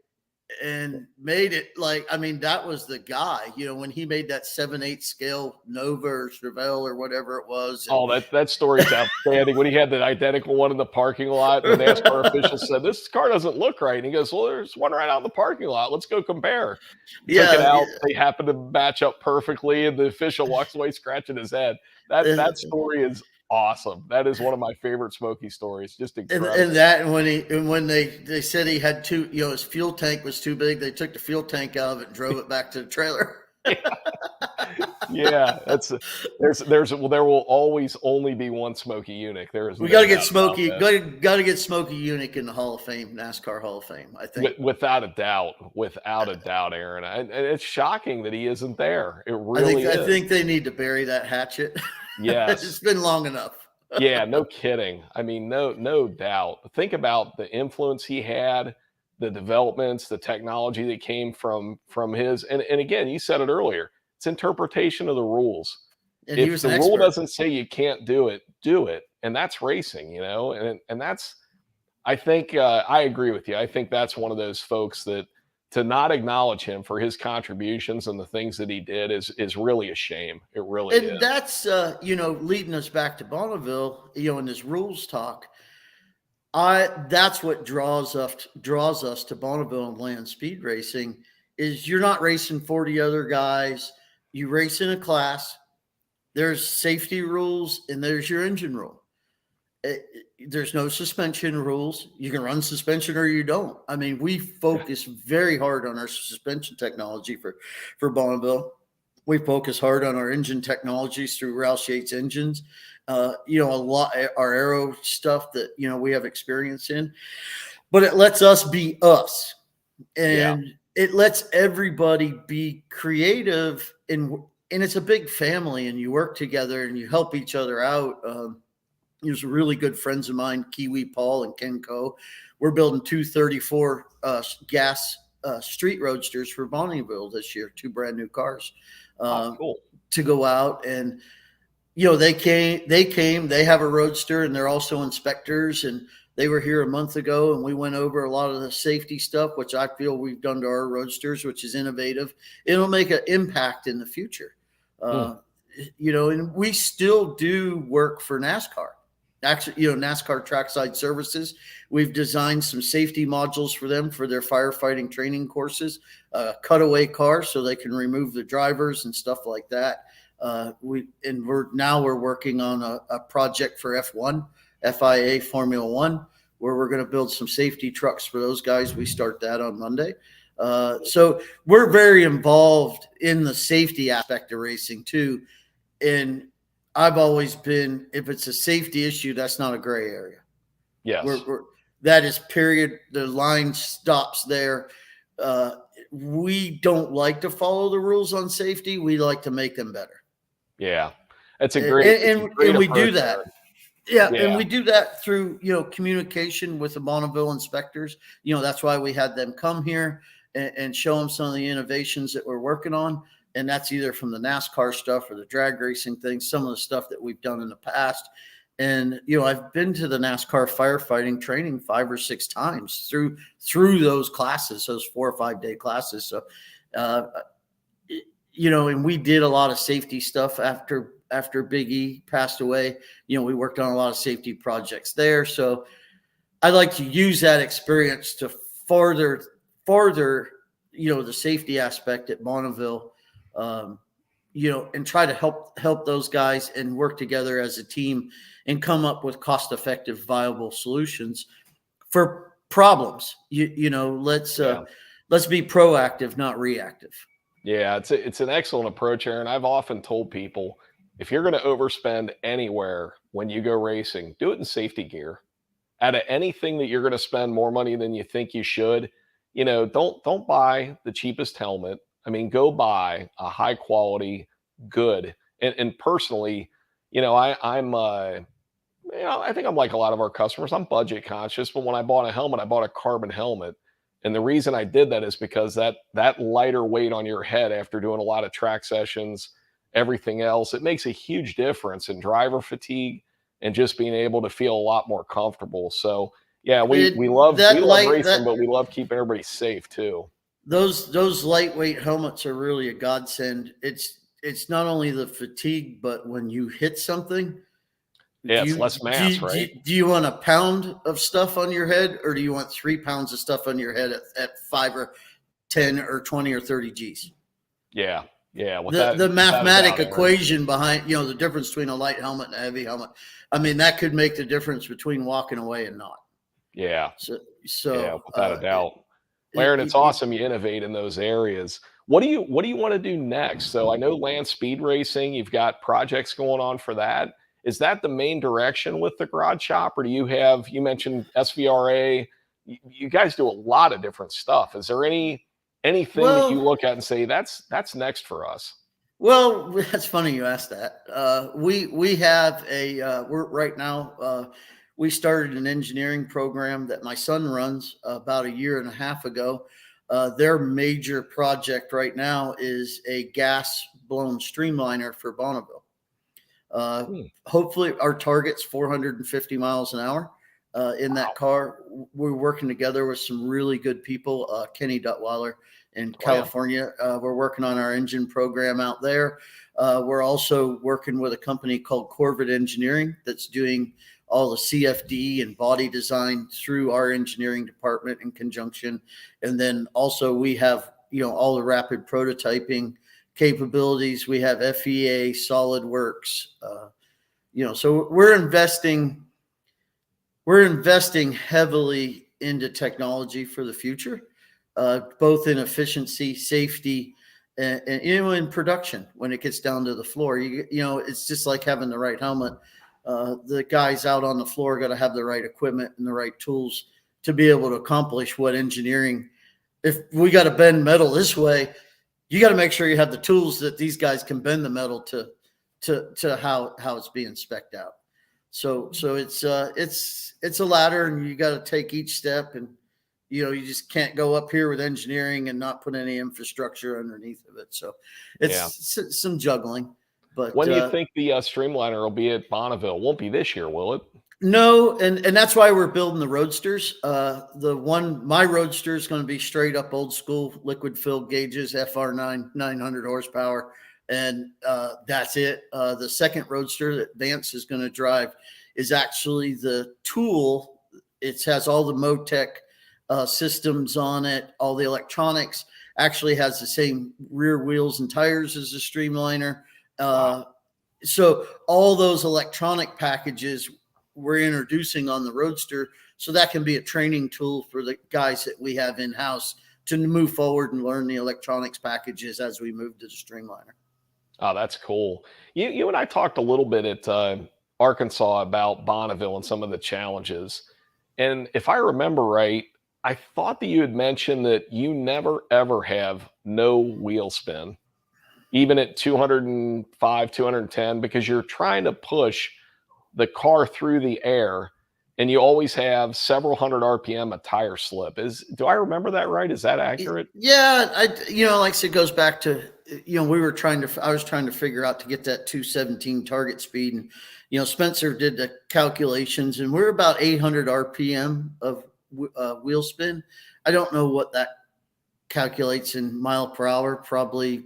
and made it that was the guy, when he made that 7/8 scale Nova or Chevelle or whatever it was. That story's outstanding. When he had the identical one in the parking lot, and the NASCAR official said, "This car doesn't look right." And he goes, "Well, there's one right out in the parking lot. Let's go compare." Took it out. They happened to match up perfectly, and the official walks away scratching his head. That story is awesome. That is one of my favorite Smokey stories. Just incredible. And when they said he had his fuel tank was too big, they took the fuel tank out of it and drove it back to the trailer. Yeah, there will always only be one Smokey Yunick. We got to get Smokey. Got to get Smokey Yunick in the Hall of Fame, NASCAR Hall of Fame. I think without a doubt, Aaron. And it's shocking that he isn't there. It really is. I think they need to bury that hatchet. Yes, it's been long enough. Yeah, no kidding. I mean, no doubt. Think about the influence he had, the developments, the technology that came from his. And again, you said it earlier. It's interpretation of the rules. And if the rule doesn't say you can't do it, do it. And that's racing, and that's, I think, I agree with you. I think that's one of those folks that to not acknowledge him for his contributions and the things that he did is really a shame. It really is. And that's, leading us back to Bonneville, in this rules talk. That's what draws us to Bonneville and land speed racing is you're not racing 40 other guys. You race in a class. There's safety rules and there's your engine rule. There's no suspension rules. You can run suspension or you don't. I mean, we focus very hard on our suspension technology for Bonneville. We focus hard on our engine technologies through Roush Yates engines. A lot our aero stuff that we have experience in, but it lets us be us, and it lets everybody be creative. And it's a big family, and you work together and you help each other out. there's really good friends of mine, Kiwi Paul and Ken Co. We're building 234 gas street roadsters for Bonneville this year, 2 brand new cars Cool. to go out. And they came, they have a roadster, and they're also inspectors, and they were here a month ago, and we went over a lot of the safety stuff, which I feel we've done to our roadsters, which is innovative. It'll make an impact in the future. And we still do work for NASCAR. Actually, NASCAR Trackside Services, we've designed some safety modules for them for their firefighting training courses, cutaway cars so they can remove the drivers and stuff like that. We're working on a project for F1, FIA Formula One, where we're going to build some safety trucks for those guys. We start that on Monday. So we're very involved in the safety aspect of racing too. And I've always been, if it's a safety issue, that's not a gray area. Yes. That is period. The line stops there. We don't like to follow the rules on safety. We like to make them better. Yeah. That's a great, and we do that. Yeah, and we do that through, communication with the Bonneville inspectors. That's why we had them come here and show them some of the innovations that we're working on. And that's either from the NASCAR stuff or the drag racing things, some of the stuff that we've done in the past. And, I've been to the NASCAR firefighting training 5 or 6 times through those classes, those 4 or 5 day classes. So, and we did a lot of safety stuff after Big E passed away. We worked on a lot of safety projects there. So I like to use that experience to farther, the safety aspect at Bonneville, and try to help those guys and work together as a team and come up with cost-effective, viable solutions for problems. Let's be proactive, not reactive. Yeah, it's an excellent approach, Aaron. I've often told people, if you're going to overspend anywhere when you go racing, do it in safety gear. Out of anything that you're going to spend more money than you think you should, don't buy the cheapest helmet. I mean, go buy a high quality, good. And personally, I think I'm like a lot of our customers. I'm budget conscious, but when I bought a helmet, I bought a carbon helmet. And the reason I did that is because that lighter weight on your head after doing a lot of track sessions, everything else, it makes a huge difference in driver fatigue and just being able to feel a lot more comfortable. So yeah, we love racing, but we love keeping everybody safe too. Those lightweight helmets are really a godsend. It's not only the fatigue, but when you hit something, it's less mass, right? Do you want a pound of stuff on your head, or do you want 3 pounds of stuff on your head at 5 or 10 or 20 or 30 G's? Yeah. Yeah. The mathematic equation behind, the difference between a light helmet and a heavy helmet. I mean, that could make the difference between walking away and not. Yeah. So yeah, without a doubt. Aaron, it's awesome you innovate in those areas. What do you want to do next? So I know land speed racing, you've got projects going on for that. Is that the main direction with the garage shop, or do you mentioned SVRA, you guys do a lot of different stuff. Is there anything that you look at and say that's next for us? Well, that's funny you asked that. We have right now, we started an engineering program that my son runs about 1.5 years ago. Their major project right now is a gas blown streamliner for Bonneville. Hopefully our target's 450 miles an hour in that car. We're working together with some really good people, Kenny Duttweiler in California. We're working on our engine program out there. We're also working with a company called Corvette Engineering that's doing all the CFD and body design through our engineering department in conjunction. And then also we have, all the rapid prototyping capabilities. We have FEA, SolidWorks, so we're investing heavily into technology for the future, both in efficiency, safety, and in production. When it gets down to the floor, it's just like having the right helmet. The guys out on the floor got to have the right equipment and the right tools to be able to accomplish what engineering. If we got to bend metal this way, you got to make sure you have the tools that these guys can bend the metal to how it's being spec'd out. So it's a ladder, and you got to take each step, and you just can't go up here with engineering and not put any infrastructure underneath of it. So Yeah. it's some juggling. But When do you think the Streamliner will be at Bonneville? Won't be this year, will it? no, and that's why we're building the Roadsters. My Roadster is going to be straight up old school liquid filled gauges, FR9 900 horsepower, and that's it. The second Roadster that Vance is going to drive is actually the tool. It has all the Motec systems on it, all the electronics. Actually has the same rear wheels and tires as the Streamliner. Wow. So all those electronic packages we're introducing on the Roadster, so that can be a training tool for the guys that we have in-house to move forward and learn the electronics packages as we move to the Streamliner. Oh, that's cool. You and I talked a little bit at Arkansas about Bonneville and some of the challenges. And if I remember right, I thought that you had mentioned that you never ever have no wheel spin, even at 205, 210, because you're trying to push the car through the air, and you always have several hundred RPM of tire slip. Do I remember that right? Is that accurate? Yeah, like I said, it goes back to, I was trying to figure out to get that 217 target speed, and Spencer did the calculations, and we're about 800 RPM of wheel spin. I don't know what that calculates in mile per hour, probably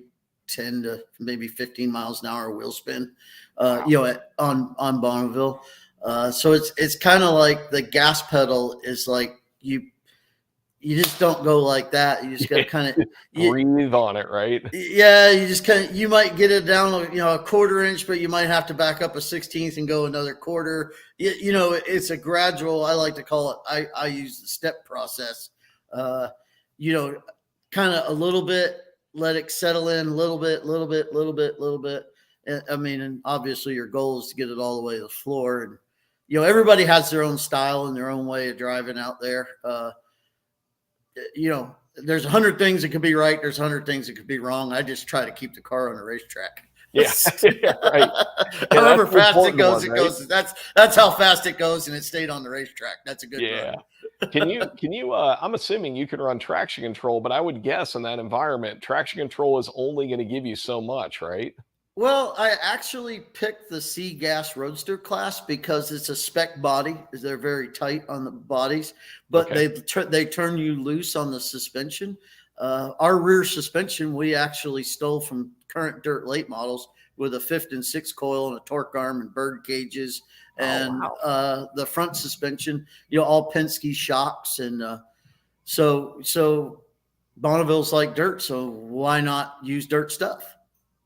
10 to maybe 15 miles an hour wheel spin, on Bonneville. So it's kind of like the gas pedal is like you just don't go like that. You just got to kind of breathe on it, right? Yeah, you just you might get it down, a quarter inch, but you might have to back up a 16th and go another quarter. It's a gradual. I like to call it. I use the step process. Kind of a little bit, let it settle in a little bit. And obviously your goal is to get it all the way to the floor. And, everybody has their own style and their own way of driving out there. There's 100 things that could be right. There's 100 things that could be wrong. I just try to keep the car on the racetrack. Yeah, right. However fast it goes, it goes. That's how fast it goes, and it stayed on the racetrack. That's a good run. Can you I'm assuming you can run traction control, but I would guess in that environment, traction control is only going to give you so much, right? Well, I actually picked the C Gas Roadster class because it's a spec body. They're very tight on the bodies, but they turn you loose on the suspension. Our rear suspension, we actually stole from current dirt late models with a 5th and 6th coil and a torque arm and bird cages. And the front suspension, all Penske shocks. And so Bonneville's like dirt. So why not use dirt stuff?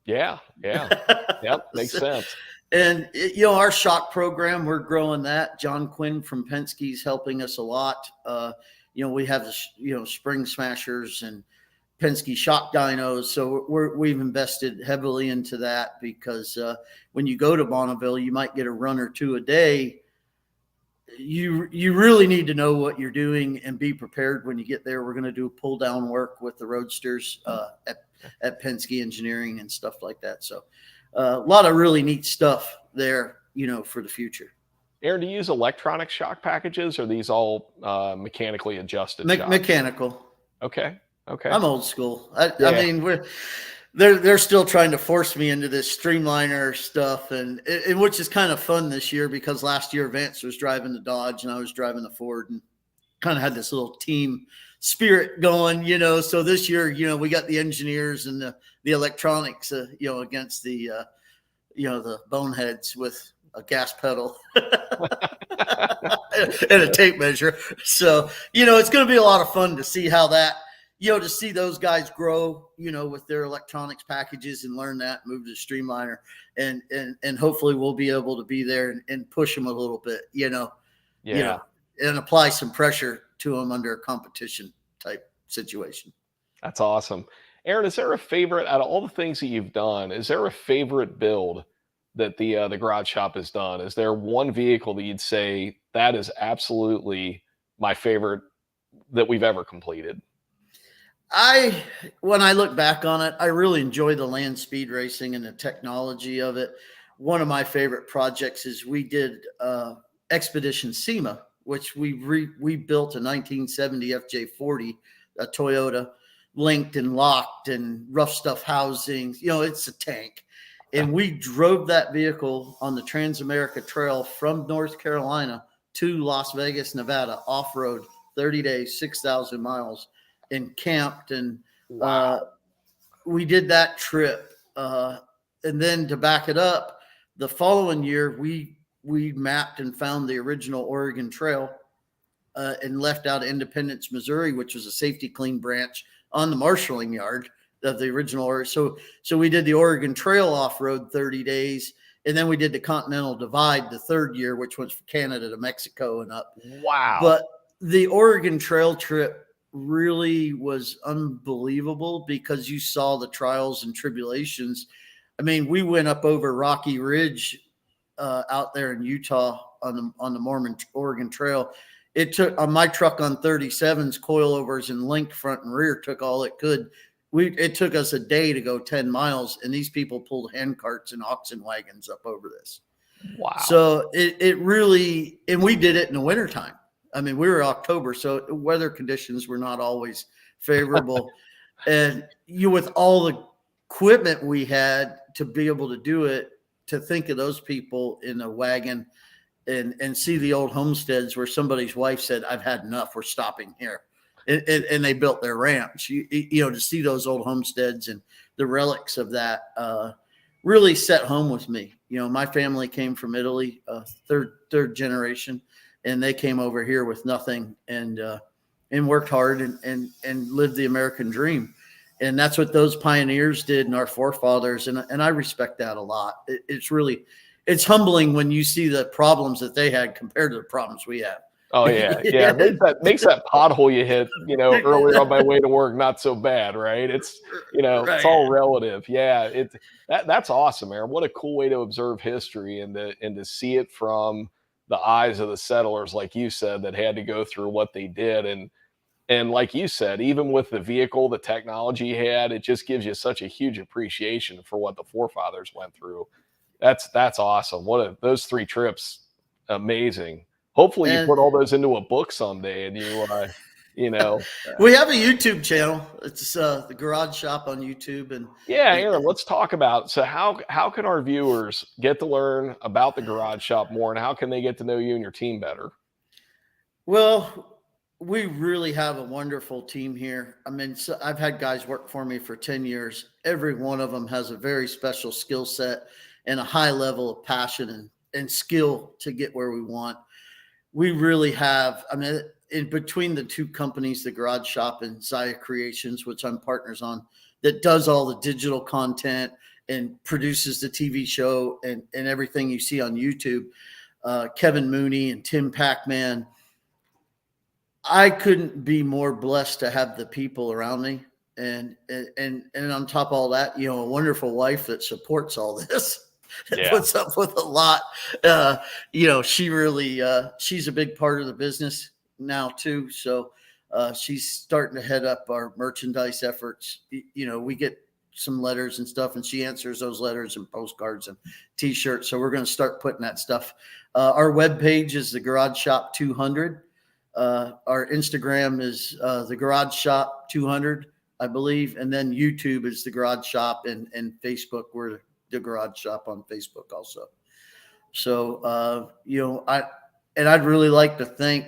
Yeah. Yep. Makes sense. And our shock program, we're growing that. John Quinn from Penske's helping us a lot. We have spring smashers and Penske shock dynos. So we've invested heavily into that because when you go to Bonneville, you might get a run or two a day. You really need to know what you're doing and be prepared when you get there. We're going to do pull down work with the Roadsters at Penske Engineering and stuff like that. So a lot of really neat stuff there, for the future. Aaron, do you use electronic shock packages, or are these all mechanically adjusted? Mechanical. Okay. I'm old school. I mean, they're still trying to force me into this Streamliner stuff, and which is kind of fun this year because last year Vance was driving the Dodge and I was driving the Ford, and kind of had this little team spirit going, So this year, we got the engineers and the electronics, against the boneheads with a gas pedal and a tape measure. So, it's going to be a lot of fun to see how that, to see those guys grow, with their electronics packages and learn that, move to the Streamliner, and hopefully we'll be able to be there and push them a little bit, and apply some pressure to them under a competition type situation. That's awesome. Aaron, is there a favorite out of all the things that you've done? Is there a favorite build that the garage shop has done? Is there one vehicle that you'd say that is absolutely my favorite that we've ever completed? When I look back on it, I really enjoy the land speed racing and the technology of it. one of my favorite projects is we did Expedition SEMA, which we built a 1970 FJ40, a Toyota, linked and locked and rough stuff housing. You know, it's a tank. And we drove that vehicle on the Transamerica Trail from North Carolina to Las Vegas, Nevada, off-road, 30 days, 6,000 miles, and camped. And we did that trip. And then to back it up, the following year, we mapped and found the original Oregon Trail and left out Independence, Missouri, which was a safety clean branch on the marshaling yard of the original Oregon. So we did the Oregon Trail off-road 30 days, and then we did the Continental Divide the third year, which went from Canada to Mexico and up. Wow. But the Oregon Trail trip really was unbelievable because you saw the trials and tribulations. I mean, we went up over Rocky Ridge out there in Utah on the Mormon Oregon Trail. It took on my truck on 37s, coilovers and linked front and rear took all it could. It took us a day to go 10 miles, and these people pulled hand carts and oxen wagons up over this. Wow. So it really, and we did it in the wintertime. I mean, we were October, so weather conditions were not always favorable. And with all the equipment we had to be able to do it, to think of those people in a wagon and see the old homesteads where somebody's wife said, "I've had enough, we're stopping here." And they built their ranch, to see those old homesteads and the relics of that really set home with me. My family came from Italy, third generation, and they came over here with nothing and worked hard and lived the American dream. And that's what those pioneers did and our forefathers. And I respect that a lot. It's humbling when you see the problems that they had compared to the problems we have. Oh yeah. Yeah. Makes that pothole you hit, earlier on my way to work not so bad, right? It's, Right. It's all relative. Yeah. That's awesome, Aaron. What a cool way to observe history and to see it from the eyes of the settlers, like you said, that had to go through what they did. And like you said, even with the vehicle, the technology he had, it just gives you such a huge appreciation for what the forefathers went through. That's awesome. Those 3 trips, amazing. Hopefully you put all those into a book someday and we have a YouTube channel. It's the Garage Shop on YouTube. And yeah, Aaron, let's talk about, so how can our viewers get to learn about the Garage Shop more, and how can they get to know you and your team better? Well, we really have a wonderful team here. I mean, I've had guys work for me for 10 years. Every one of them has a very special skill set and a high level of passion and skill to get where we want. We really have, I mean, in between the 2 companies, the Garage Shop and Zaya Creations, which I'm partners on, that does all the digital content and produces the TV show and everything you see on YouTube, Kevin Mooney and Tim Pac-Man. I couldn't be more blessed to have the people around me. And on top of all that, a wonderful wife that supports all this. Yeah. Puts up with a lot. She really, she's a big part of the business now too. So she's starting to head up our merchandise efforts. We get some letters and stuff, and she answers those letters and postcards and T-shirts. So we're going to start putting that stuff. Our webpage is the Garage Shop 200. Our Instagram is the Garage Shop 200, I believe. And then YouTube is the Garage Shop, and Facebook, we're the Garage Shop on Facebook also. So, I'd really like to thank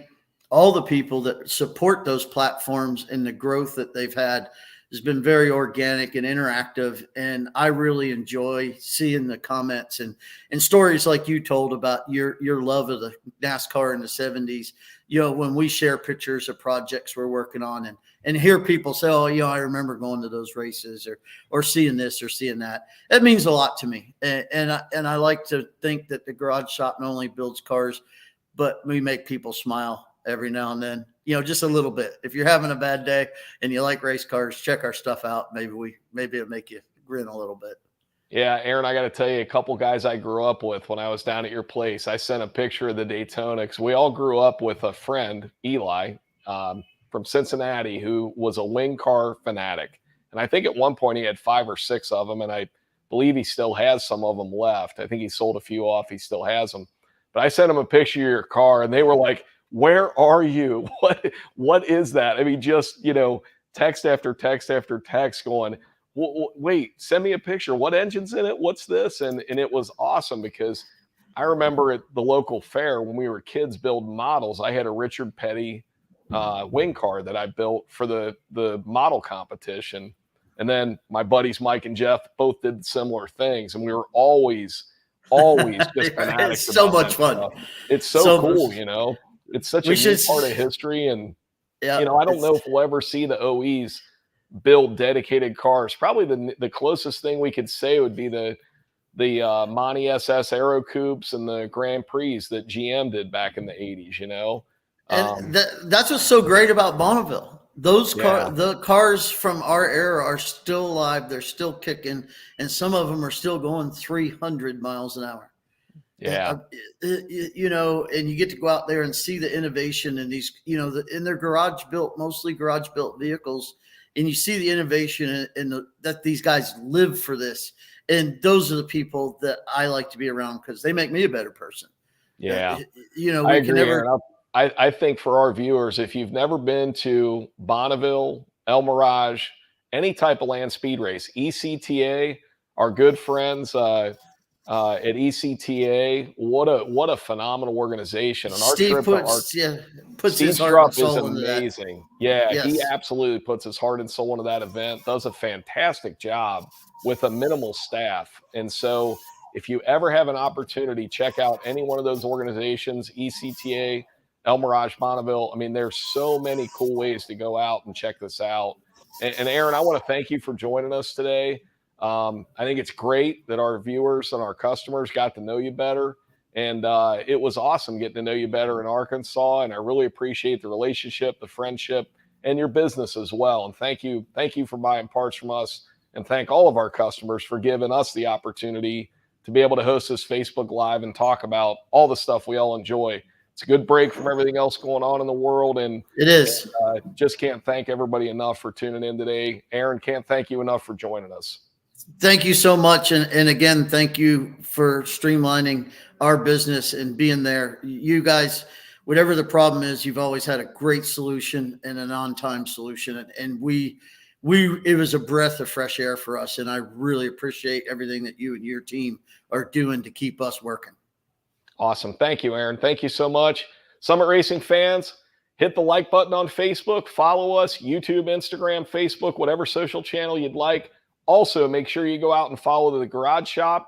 all the people that support those platforms, and the growth that they've had has been very organic and interactive. And I really enjoy seeing the comments and stories like you told about your love of the NASCAR in the 70s. When we share pictures of projects we're working on and hear people say, "Oh, I remember going to those races or seeing this or seeing that." It means a lot to me. And I like to think that the Garage Shop not only builds cars, but we make people smile every now and then, just a little bit. If you're having a bad day and you like race cars, check our stuff out. Maybe it'll make you grin a little bit. Yeah, Aaron, I got to tell you, a couple guys I grew up with when I was down at your place, I sent a picture of the Daytona, because we all grew up with a friend, Eli, from Cincinnati, who was a wing car fanatic. And I think at one point he had 5 or 6 of them. And I believe he still has some of them left. I think he sold a few off. He still has them. But I sent him a picture of your car, and they were like, "Where are you? What is that?" I mean, just, text after text after text going, wait, send me a picture. What engine's in it? What's this? And it was awesome because I remember at the local fair when we were kids building models, I had a Richard Petty wing car that I built for the model competition. And then my buddies Mike and Jeff both did similar things, and we were always just fanatics. It's so much fun. Stuff. It's so cool, It's such a neat part of history, and I don't know if we'll ever see the OEs build dedicated cars. Probably the closest thing we could say would be the Monty SS Aero Coupes and the Grand Prix that GM did back in the 80s, And that's what's so great about Bonneville. Those the cars from our era are still alive. They're still kicking, and some of them are still going 300 miles an hour. Yeah. And you get to go out there and see the innovation in these, in their mostly garage built vehicles. And you see the innovation that these guys live for this. And those are the people that I like to be around because they make me a better person. Yeah. I agree, I think for our viewers, if you've never been to Bonneville, El Mirage, any type of land speed race, ECTA, our good friends at ECTA, what a phenomenal organization. And Steve puts his heart and soul into that. Is amazing. Yeah, yes. He absolutely puts his heart and soul into that event, does a fantastic job with a minimal staff. And so if you ever have an opportunity, check out any one of those organizations, ECTA, El Mirage, Bonneville. I mean, there's so many cool ways to go out and check this out. And Aaron, I want to thank you for joining us today. I think it's great that our viewers and our customers got to know you better. And it was awesome getting to know you better in Arkansas. And I really appreciate the relationship, the friendship, and your business as well. And thank you for buying parts from us. And thank all of our customers for giving us the opportunity to be able to host this Facebook Live and talk about all the stuff we all enjoy. It's a good break from everything else going on in the world. And it is. Just can't thank everybody enough for tuning in today. Aaron, can't thank you enough for joining us. Thank you so much. And again, thank you for streamlining our business and being there. You guys, whatever the problem is, you've always had a great solution and an on-time solution. And it was a breath of fresh air for us. And I really appreciate everything that you and your team are doing to keep us working. Awesome. Thank you, Aaron. Thank you so much. Summit Racing fans, hit the like button on Facebook, follow us, YouTube, Instagram, Facebook, whatever social channel you'd like. Also, make sure you go out and follow the Garage Shop.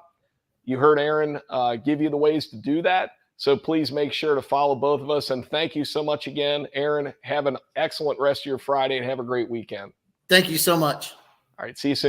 You heard Aaron give you the ways to do that. So please make sure to follow both of us. And thank you so much again, Aaron. Have an excellent rest of your Friday and have a great weekend. Thank you so much. All right. See you soon.